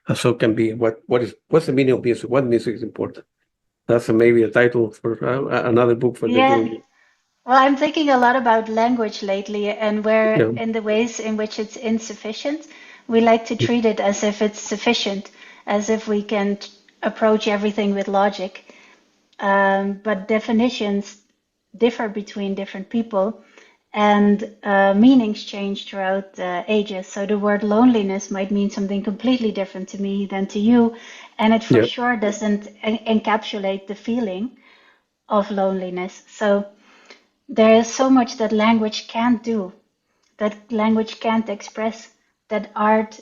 And so it can be what's the meaning of music? What music is important? That's maybe a title for another book for the Yeah. group. Well, I'm thinking a lot about language lately and where, Yeah. in the ways in which it's insufficient, we like to treat it as if it's sufficient, as if we can approach everything with logic. But definitions differ between different people, and meanings change throughout ages. So the word loneliness might mean something completely different to me than to you, and it for Yeah. sure doesn't encapsulate the feeling of loneliness. So there is so much that language can't do, that language can't express, that art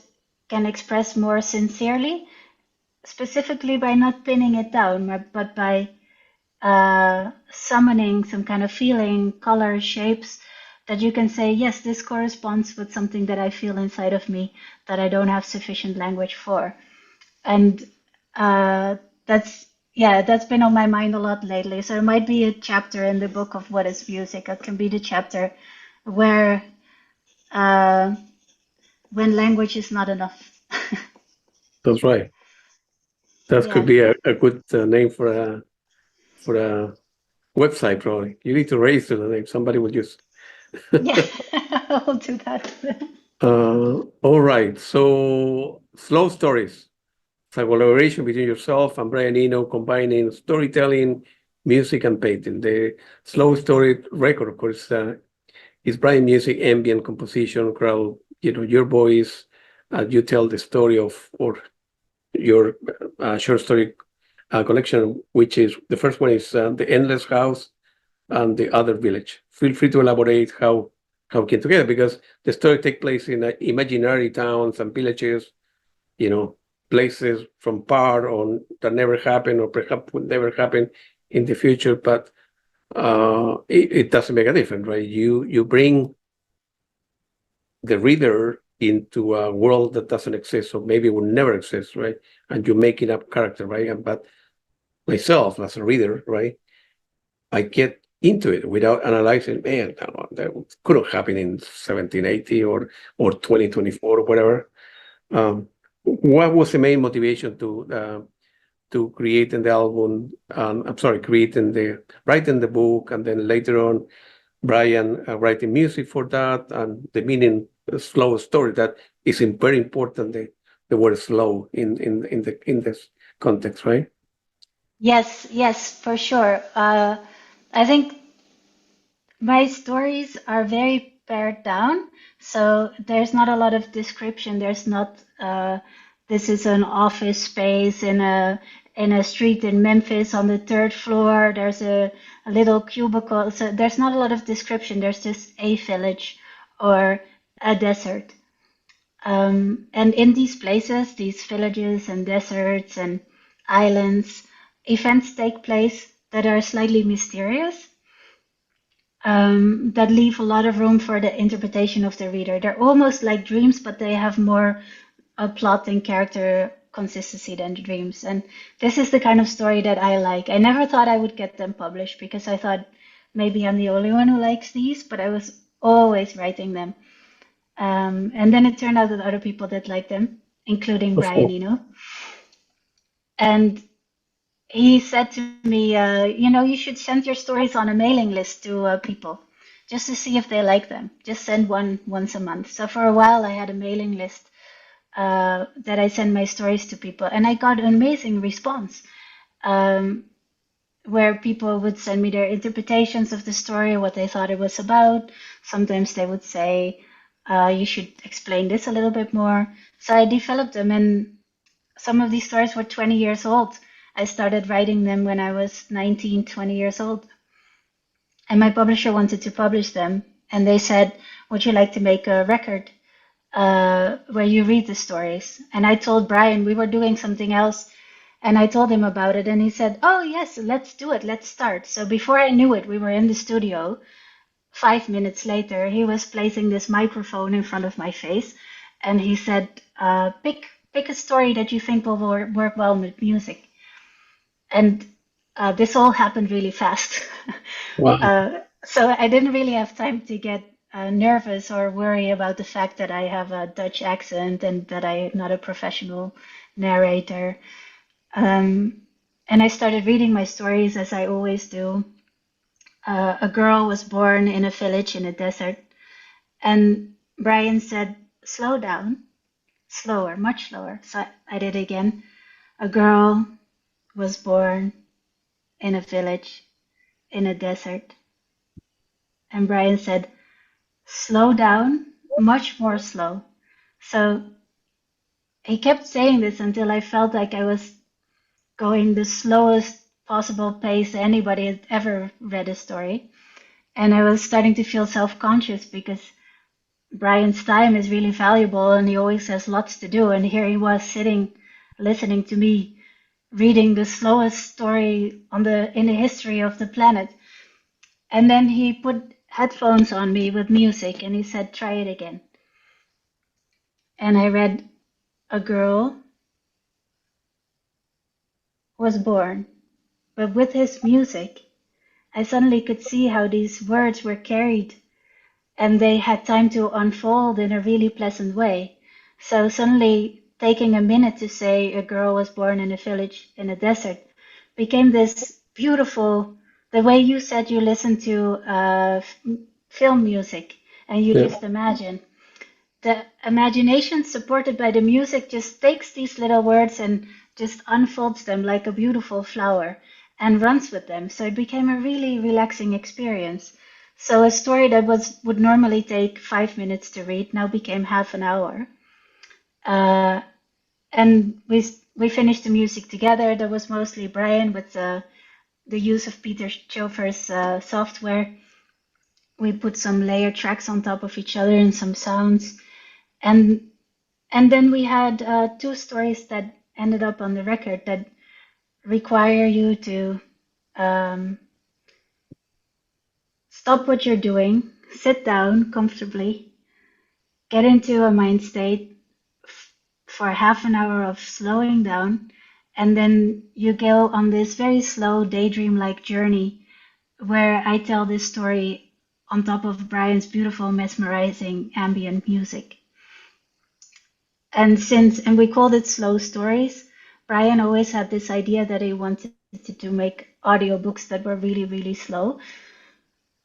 can express more sincerely, specifically by not pinning it down, but by summoning some kind of feeling, color, shapes that you can say, yes, this corresponds with something that I feel inside of me that I don't have sufficient language for. And uh, that's been on my mind a lot lately. So it might be a chapter in the book of what is music. It can be the chapter where uh, when language is not enough. That's right. That could Yeah, be a good name for a website, probably. You need to register the name. Somebody will use. yeah, I'll do that. All right. So slow stories. It's a collaboration between yourself and Brian Eno, combining storytelling, music, and painting. The slow story record, of course, is Brian music, ambient composition, crowd. Your voice. You tell the story of or your short story collection, which is the first one is The Endless House and The Other Village. Feel free to elaborate how it came together, because the story takes place in imaginary towns and villages, places from part on that never happened or perhaps will never happen in the future, but it doesn't make a difference, right? You bring the reader into a world that doesn't exist, or maybe will never exist, right? And you're making up character, right? But myself as a reader, right, I get into it without analyzing, man, that couldn't happen in 1780 or 2024 or whatever. What was the main motivation to creating the album? I'm sorry, writing the book, and then later on, Brian writing music for that, and the meaning slow story that is very important. The word slow in this context, right? Yes, yes, for sure. I think my stories are very pared down, so there's not a lot of description. There's not this is an office space in a street in Memphis on the third floor. There's a little cubicle. So there's not a lot of description. There's just a village or a desert. And in these places, these villages and deserts and islands, events take place that are slightly mysterious, that leave a lot of room for the interpretation of the reader. They're almost like dreams, but they have more plot and character consistency than dreams. And this is the kind of story that I like. I never thought I would get them published because I thought maybe I'm the only one who likes these, but I was always writing them. And then it turned out that other people did like them, including Of Brian course. Eno. And he said to me, you should send your stories on a mailing list to people just to see if they like them. Just send one once a month. So for a while, I had a mailing list that I sent my stories to people, and I got an amazing response um, where people would send me their interpretations of the story, what they thought it was about. Sometimes they would say, you should explain this a little bit more. So I developed them, and some of these stories were 20 years old. I started writing them when I was 19, 20 years old. And my publisher wanted to publish them, and they said, "Would you like to make a record where you read the stories?" And I told Brian we were doing something else, and I told him about it, and he said, "Oh yes, let's do it. Let's start." So before I knew it, we were in the studio. 5 minutes later, he was placing this microphone in front of my face, and he said, "Pick a story that you think will work well with music." And this all happened really fast. Wow. So I didn't really have time to get nervous or worry about the fact that I have a Dutch accent and that I'm not a professional narrator. And I started reading my stories as I always do. A girl was born in a village in a desert, and Brian said, "Slow down, slower, much slower." So I did it again. A girl was born in a village in a desert. And Brian said, "Slow down, much more slow." So he kept saying this until I felt like I was going the slowest possible pace anybody had ever read a story. And I was starting to feel self-conscious because Brian's time is really valuable and he always has lots to do. And here he was sitting, listening to me, reading the slowest story in the history of the planet. And then he put headphones on me with music and he said, "Try it again." And I read, "A girl was born." But with his music, I suddenly could see how these words were carried and they had time to unfold in a really pleasant way. So suddenly, taking a minute to say a girl was born in a village in a desert became this beautiful, the way you said you listen to film music and you Yeah. just imagine. The imagination supported by the music just takes these little words and just unfolds them like a beautiful flower and runs with them. So it became a really relaxing experience. So a story that would normally take 5 minutes to read now became half an hour. And we finished the music together. There was mostly Brian with the use of Peter Schofer's software. We put some layered tracks on top of each other and some sounds. And and then we had two stories that ended up on the record that require you to stop what you're doing, sit down comfortably, get into a mind state for half an hour of slowing down, and then you go on this very slow daydream-like journey where I tell this story on top of Brian's beautiful, mesmerizing ambient music. And we called it Slow Stories. Brian always had this idea that he wanted to make audiobooks that were really, really slow.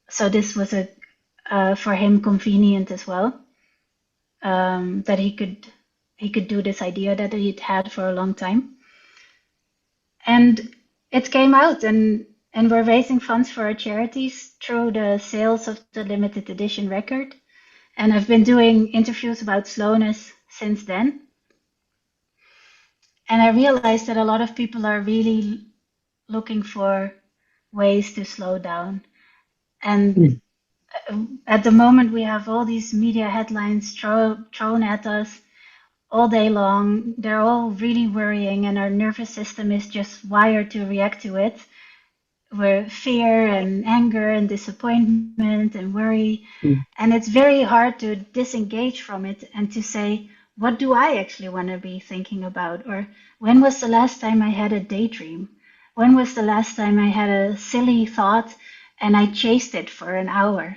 So this was a for him convenient as well, that he could do this idea that he'd had for a long time. And it came out, and we're raising funds for our charities through the sales of the limited edition record. And I've been doing interviews about slowness since then. And I realized that a lot of people are really looking for ways to slow down. And at the moment, we have all these media headlines thrown at us all day long. They're all really worrying, and our nervous system is just wired to react to it. Where fear and anger and disappointment and worry. Mm. And it's very hard to disengage from it and to say, what do I actually want to be thinking about? Or when was the last time I had a daydream? When was the last time I had a silly thought and I chased it for an hour?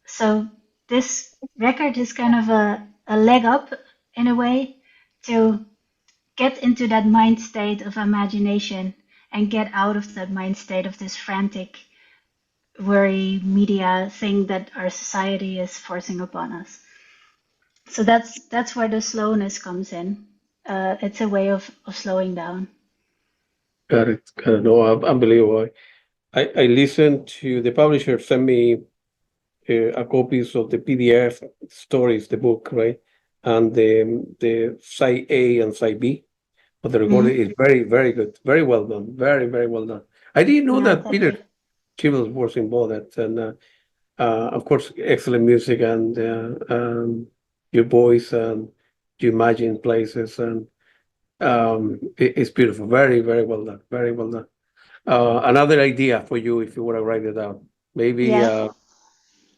So this record is kind of a leg up in a way to get into that mind state of imagination and get out of that mind state of this frantic worry media thing that our society is forcing upon us. So that's where the slowness comes in. It's a way of slowing down. Got it. Got it. No, unbelievable. I listened to the publisher send me a copies of the PDF stories, the book, right? And the side A and side B of the recording is very, very good. Very well done. Very, very well done. I didn't know Yeah, that thank you. Peter Chibbles was involved. And Of course, excellent music and your voice and you imagine places and it's beautiful. Very, very well done. Very well done. Another idea for you if you want to write it down. Maybe Yeah,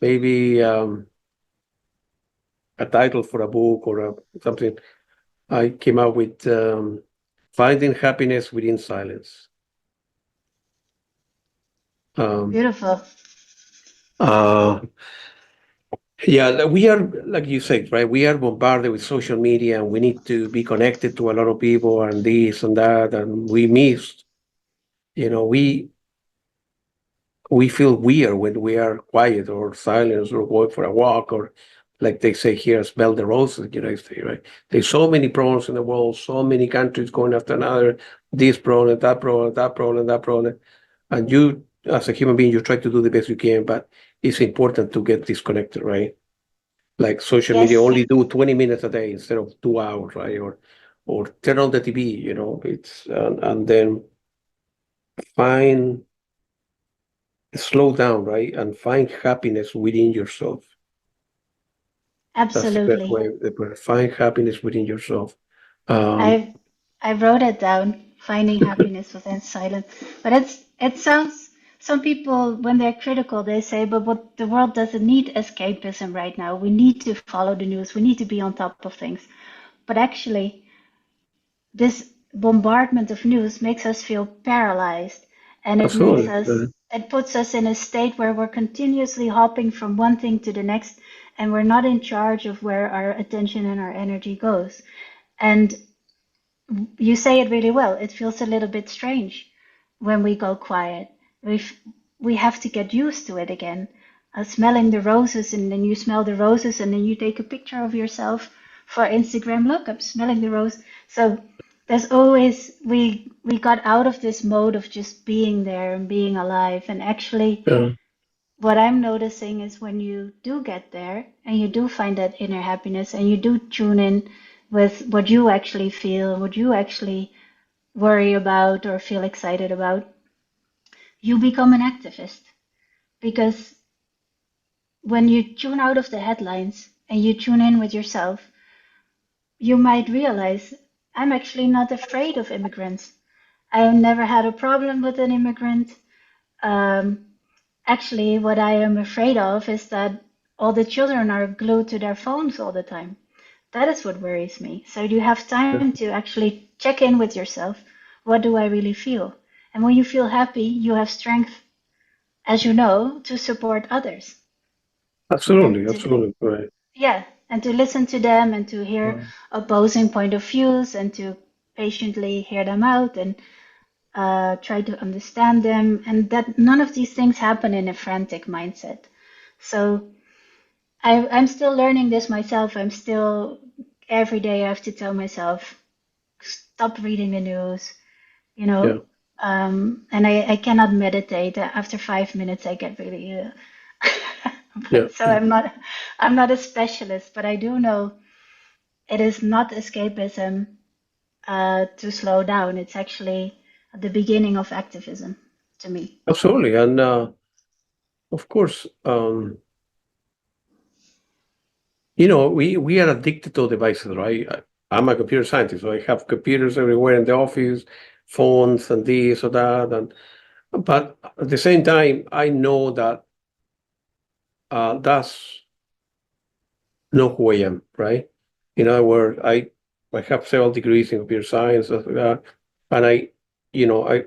maybe a title for a book or something. I came up with Finding Happiness Within Silence. Um, beautiful. uh, yeah, we are, like you said, right? We are bombarded with social media and we need to be connected to a lot of people and this and that. And we miss, you know, we feel weird when we are quiet or silent or going for a walk or like they say here, smell the roses, United States, right? There's so many problems in the world, so many countries going after another, this problem, that problem, that problem, that problem. And you, as a human being, you try to do the best you can, but it's important to get disconnected, right? Like social media, Yes, only do 20 minutes a day instead of 2 hours, right? Or turn on the TV, you know, it's, and then find, slow down, right? And find happiness within yourself. That's the best absolutely. way. Find happiness within yourself. Um, I wrote it down, finding happiness within silence. But it sounds some people when they're critical they say, but what the world doesn't need escapism right now. We need to follow the news. We need to be on top of things. But actually, this bombardment of news makes us feel paralyzed, and Absolutely. it puts us in a state where we're continuously hopping from one thing to the next, and we're not in charge of where our attention and our energy goes. And you say it really well. It feels a little bit strange when we go quiet. We have to get used to it again. Smelling the roses, and then you smell the roses, and then you take a picture of yourself for Instagram. Look, I'm smelling the rose. So there's always we got out of this mode of just being there and being alive. And actually, Yeah, what I'm noticing is when you do get there and you do find that inner happiness and you do tune in with what you actually feel, what you actually worry about or feel excited about, you become an activist. Because when you tune out of the headlines and you tune in with yourself, you might realize I'm actually not afraid of immigrants. I've never had a problem with an immigrant. Um, Actually, what I am afraid of is that all the children are glued to their phones all the time. That is what worries me. So you have yeah, time to actually check in with yourself. What do I really feel? And when you feel happy, you have strength, as you know, to support others and absolutely, to, absolutely, right. yeah, and to listen to them and to hear Mm. opposing point of views and to patiently hear them out and try to understand them. And that none of these things happen in a frantic mindset. So I'm still learning this myself. I'm still every day I have to tell myself, stop reading the news, you Yeah, know. And I cannot meditate. After 5 minutes, I get really. yeah, So yeah. I'm not a specialist, but I do know it is not escapism to slow down. It's actually the beginning of activism to me. Absolutely. And of course, you know, we are addicted to devices, right? I'm a computer scientist, so I have computers everywhere in the office, phones and this or that, and but at the same time, I know that that's not who I am, right? In other words, I have several degrees in computer science, and you know, I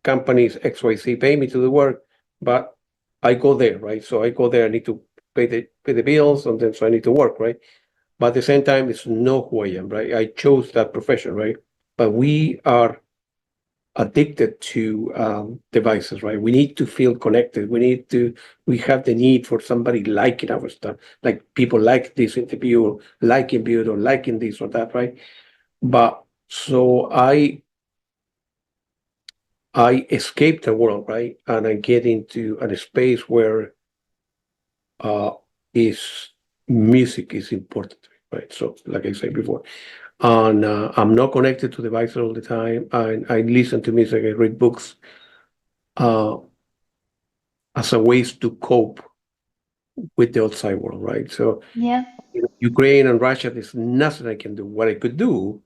companies XYZ pay me to do work, but I go there, right? So I go there, I need to pay the bills, and then so I need to work, right? But at the same time, it's not who I am, right? I chose that profession, right? But we are addicted to devices, right? We need to feel connected. We have the need for somebody liking our stuff, like people like this interview, or liking beauty, or liking this or that, right? But so I escape the world, right? And I get into a space where uh, is music is important, right? So, like I said before, and I'm not connected to devices all the time. I listen to music, I read books uh, as a ways to cope with the outside world, right? So Yeah. Ukraine and Russia, there's nothing I can do. What I could do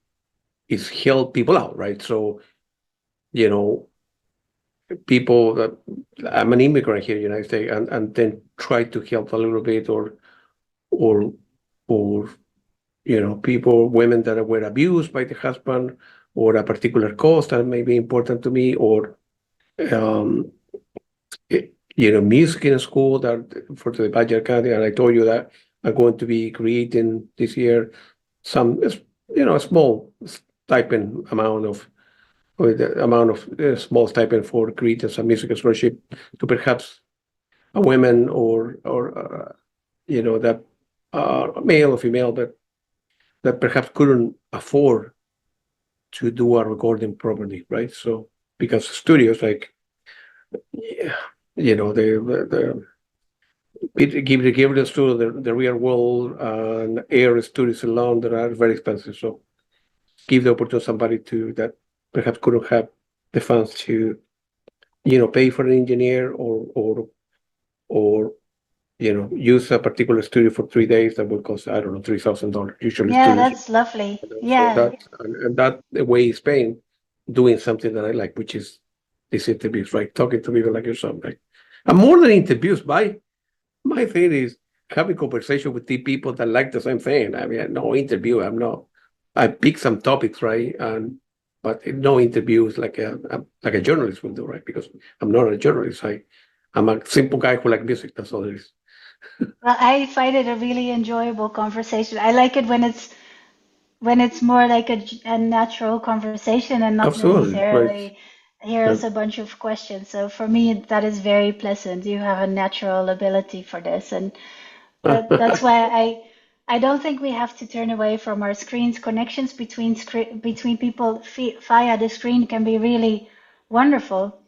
is help people out, right? So, you know, people that I'm an immigrant here in the United States, and then try to help a little bit, or or people, women that were abused by the husband, or a particular cause that may be important to me, or um, music in school that for the Baja County. And I told you that I'm going to be creating this year some, a small stipend amount of, or the amount of small stipend for creating some music scholarship to perhaps a women, or that male or female that perhaps couldn't afford to do a recording properly, right? So because studios like, yeah, give the studio the real world and air studios alone that are very expensive. So give the opportunity to somebody to that perhaps couldn't have the funds to pay for an engineer, or use a particular studio for 3 days that would cost, I don't know, $3,000. Usually Yeah, studios. that's lovely. So Yeah. that the way is paying, doing something that I like, which is these interviews, right? Talking to people like yourself, right? And more than interviews, my thing is having conversation with the people that like the same thing. I mean, no interview. I pick some topics, right? But no interviews like a journalist will do, right? Because I'm not a journalist. I'm a simple guy who like music. That's all it is. Well, I find it a really enjoyable conversation. I like it when it's more like a natural conversation and not Absolutely, right. necessarily Yeah. here's a bunch of questions. So for me, that is very pleasant. You have a natural ability for this, and that's why I don't think we have to turn away from our screens. Connections between people via the screen can be really wonderful,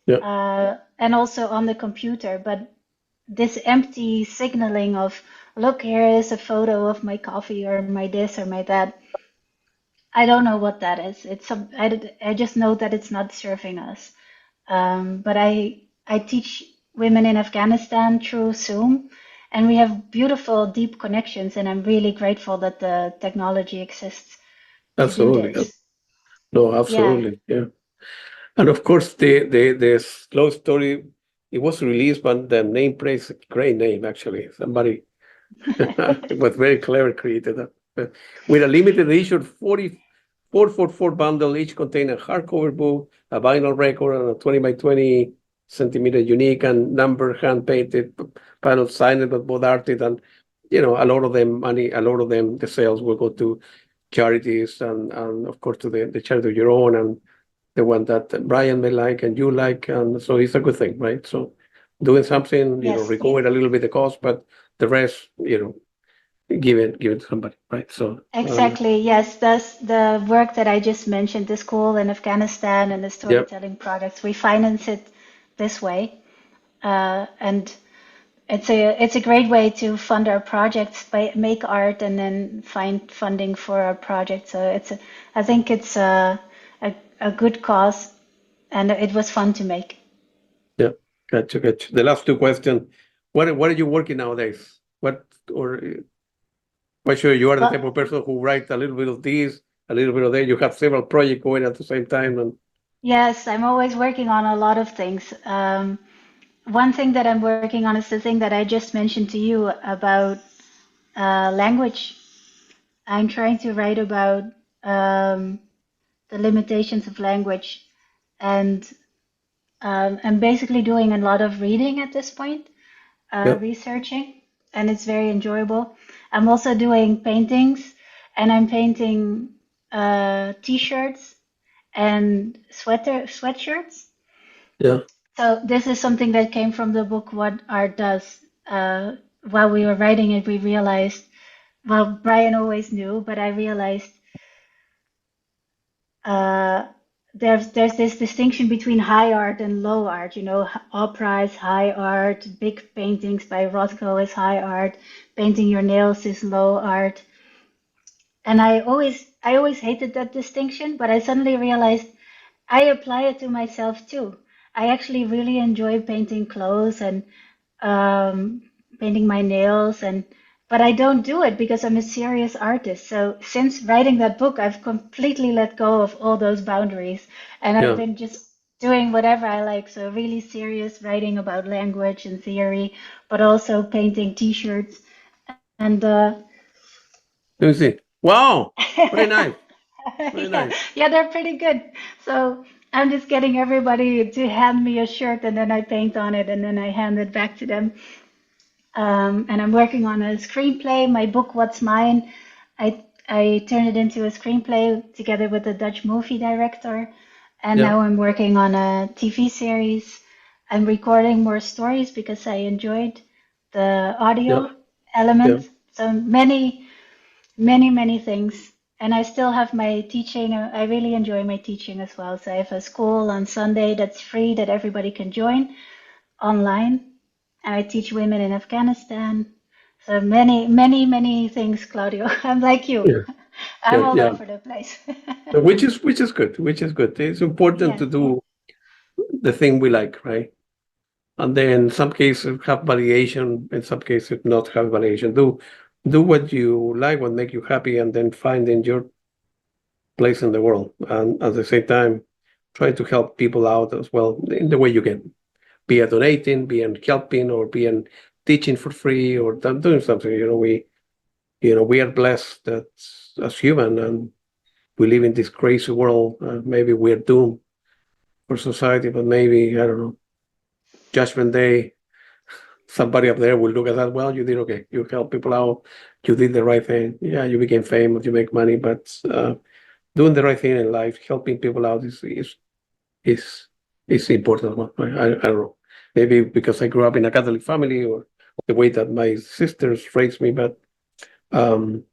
Yeah, and also on the computer. But this empty signaling of, look, here is a photo of my coffee or my this or my that. I don't know what that is. I just know that it's not serving us. But I teach women in Afghanistan through Zoom, and we have beautiful, deep connections. And I'm really grateful that the technology exists to do absolutely. Yeah. this. No, Yeah. absolutely. Yeah. And of course, the slow story, it was released, but the name praise, great name, actually. Somebody it was very clever created that. With a limited edition 44 bundle, each contain a hardcover book, a vinyl record, and a 20 by 20 centimeter unique and number hand painted panel signed by both artists. And a lot of them, the sales will go to charities, and of course to the charity of your own, and the one that Brian may like and you like. And so it's a good thing, right? So doing something, Yes. recover a little bit the cost, but the rest, give it to somebody, right? So Exactly. Yes. That's the work that I just mentioned, the school in Afghanistan and the yeah, storytelling projects. We finance it this way. And it's a great way to fund our projects, by make art and then find funding for our project. So I think it's a good cause, and it was fun to make. yeah, gotcha. The last two questions. What are you working nowadays? Or quite sure you are the type Well, of person who writes a little bit of this, a little bit of that. You have several projects going at the same time, and yes, I'm always working on a lot of things. One thing that I'm working on is the thing that I just mentioned to you about language. I'm trying to write about the limitations of language, and I'm basically doing a lot of reading at this point, yeah, researching, and it's very enjoyable. I'm also doing paintings, and I'm painting t-shirts and sweatshirts. yeah, So this is something that came from the book What Art Does. While we were writing it, we realized, well, Brian always knew, but I realized uh, there's this distinction between high art and low art. Opera is high art, big paintings by Rothko is high art, painting your nails is low art. And I always hated that distinction, but I suddenly realized I apply it to myself too. I actually really enjoy painting clothes and um, painting my nails, but I don't do it because I'm a serious artist. So since writing that book, I've completely let go of all those boundaries, and I've Yeah. been just doing whatever I like. So really serious writing about language and theory, but also painting t-shirts. And Let me see. Wow. Very nice. Very yeah, nice. yeah, they're pretty good. So I'm just getting everybody to hand me a shirt, and then I paint on it, and then I hand it back to them. And I'm working on a screenplay. My book, What's Mine, I turned it into a screenplay together with a Dutch movie director. And Yeah. now I'm working on a TV series. I'm recording more stories because I enjoyed the Yeah. audio Yeah. element. So many, many, many things. And I still have my teaching. I really enjoy my teaching as well. So I have a school on Sunday that's free that everybody can join online. And I teach women in Afghanistan. So many, many, many things, Claudio. I'm like you. Yeah. I'm Yeah. all Yeah. over the place. Which is good. Which is good. It's important Yeah. to do the thing we like, right? And then in some cases have variation, in some cases not have variation. Do what you like, what make you happy, and then find in your place in the world. And at the same time, try to help people out as well in the way you can. Be it donating, be it helping, or be it teaching for free, or doing something. We are blessed that as human, and we live in this crazy world. Maybe we're doomed for society, but maybe I don't know. Judgment Day, somebody up there will look at that. Well, you did okay. You help people out. You did the right thing. Yeah, you became famous. You make money, but doing the right thing in life, helping people out is is important. I don't know. Maybe because I grew up in a Catholic family, or the way that my sisters raised me, but um,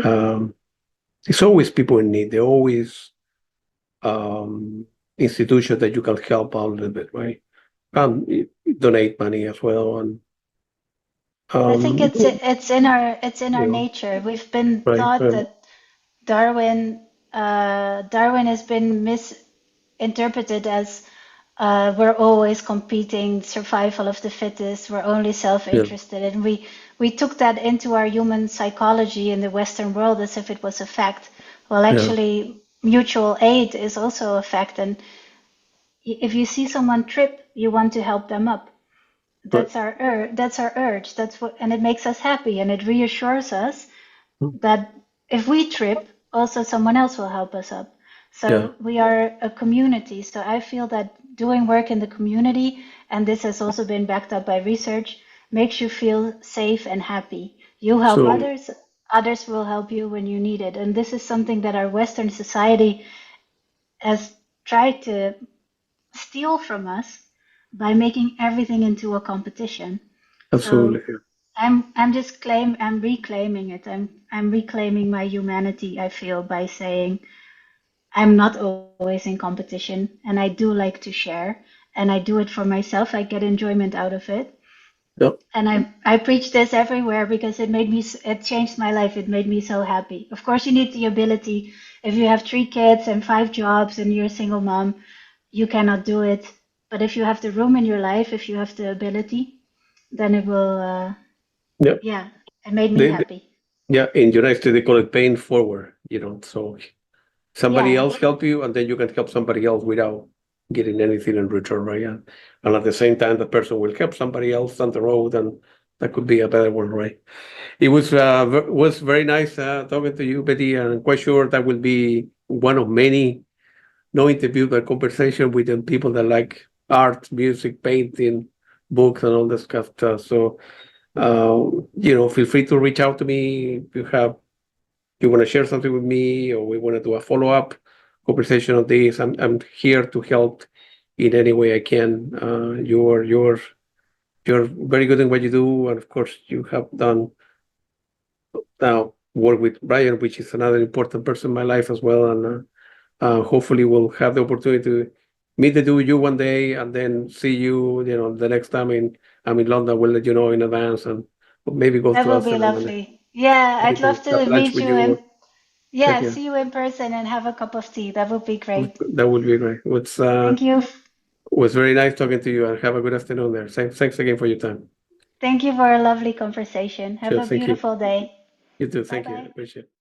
um, it's always people in need. There always institutions that you can help out a little bit, right? Donate money as well, and I think um, it's in our you know, nature. We've been right, taught that Darwin has been misinterpreted as we're always competing, survival of the fittest, we're only yeah, self-interested, and we took that into our human psychology in the Western world as if it was a fact. Well, yeah, actually, mutual aid is also a fact, and if you see someone trip, you want to help them up. right, That's our urge. That's what, and it makes us happy, and it reassures us mm, that if we trip, also someone else will help us up. yeah. So we are a community. So I feel that doing work in the community, and this has also been backed up by research, makes you feel safe and happy. You help So others, others will help you when you need it. And this is something that our Western society has tried to steal from us by making everything into a competition. absolutely, So I'm reclaiming it. I'm reclaiming my humanity, I feel, by saying I'm not always in competition, and I do like to share, and I do it for myself. I get enjoyment out of it. yeah, And I preach this everywhere because it changed my life. It made me so happy. Of course, you need the ability. If you have 3 kids and 5 jobs and you're a single mom, you cannot do it. But if you have the room in your life, if you have the ability, then it will, yeah. yeah, it made me They, happy. yeah, in United States they call it paying forward. So somebody Yeah, else help you, and then you can help somebody else without getting anything in return, right? And at the same time, the person will help somebody else down the road, and that could be a better one, right? It was very nice talking to you, Betty, and I'm quite sure that will be one of many no interview, but conversation with the people that like art, music, painting, books, and all this stuff. So, feel free to reach out to me if you want to share something with me, or we want to do a follow up conversation on this. I'm here to help in any way I can. You're very good in what you do, and of course, you have done now work with Brian, which is another important person in my life as well, and. Hopefully, we'll have the opportunity to meet the two of you one day, and then see you. The next time I'm in London, we'll let you know in advance, and maybe go that to will be Amsterdam and lovely. Yeah, I'd maybe love have to lunch meet with you you. and Thank yeah, you. see you in person and have a cup of tea. That would be great. That would be great. Thank you. Was very nice talking to you, and have a good afternoon there. Thanks again for your time. Thank you for a lovely conversation. Have Sure, a thank you. beautiful day. You too. Thank you. I Bye-bye. appreciate it.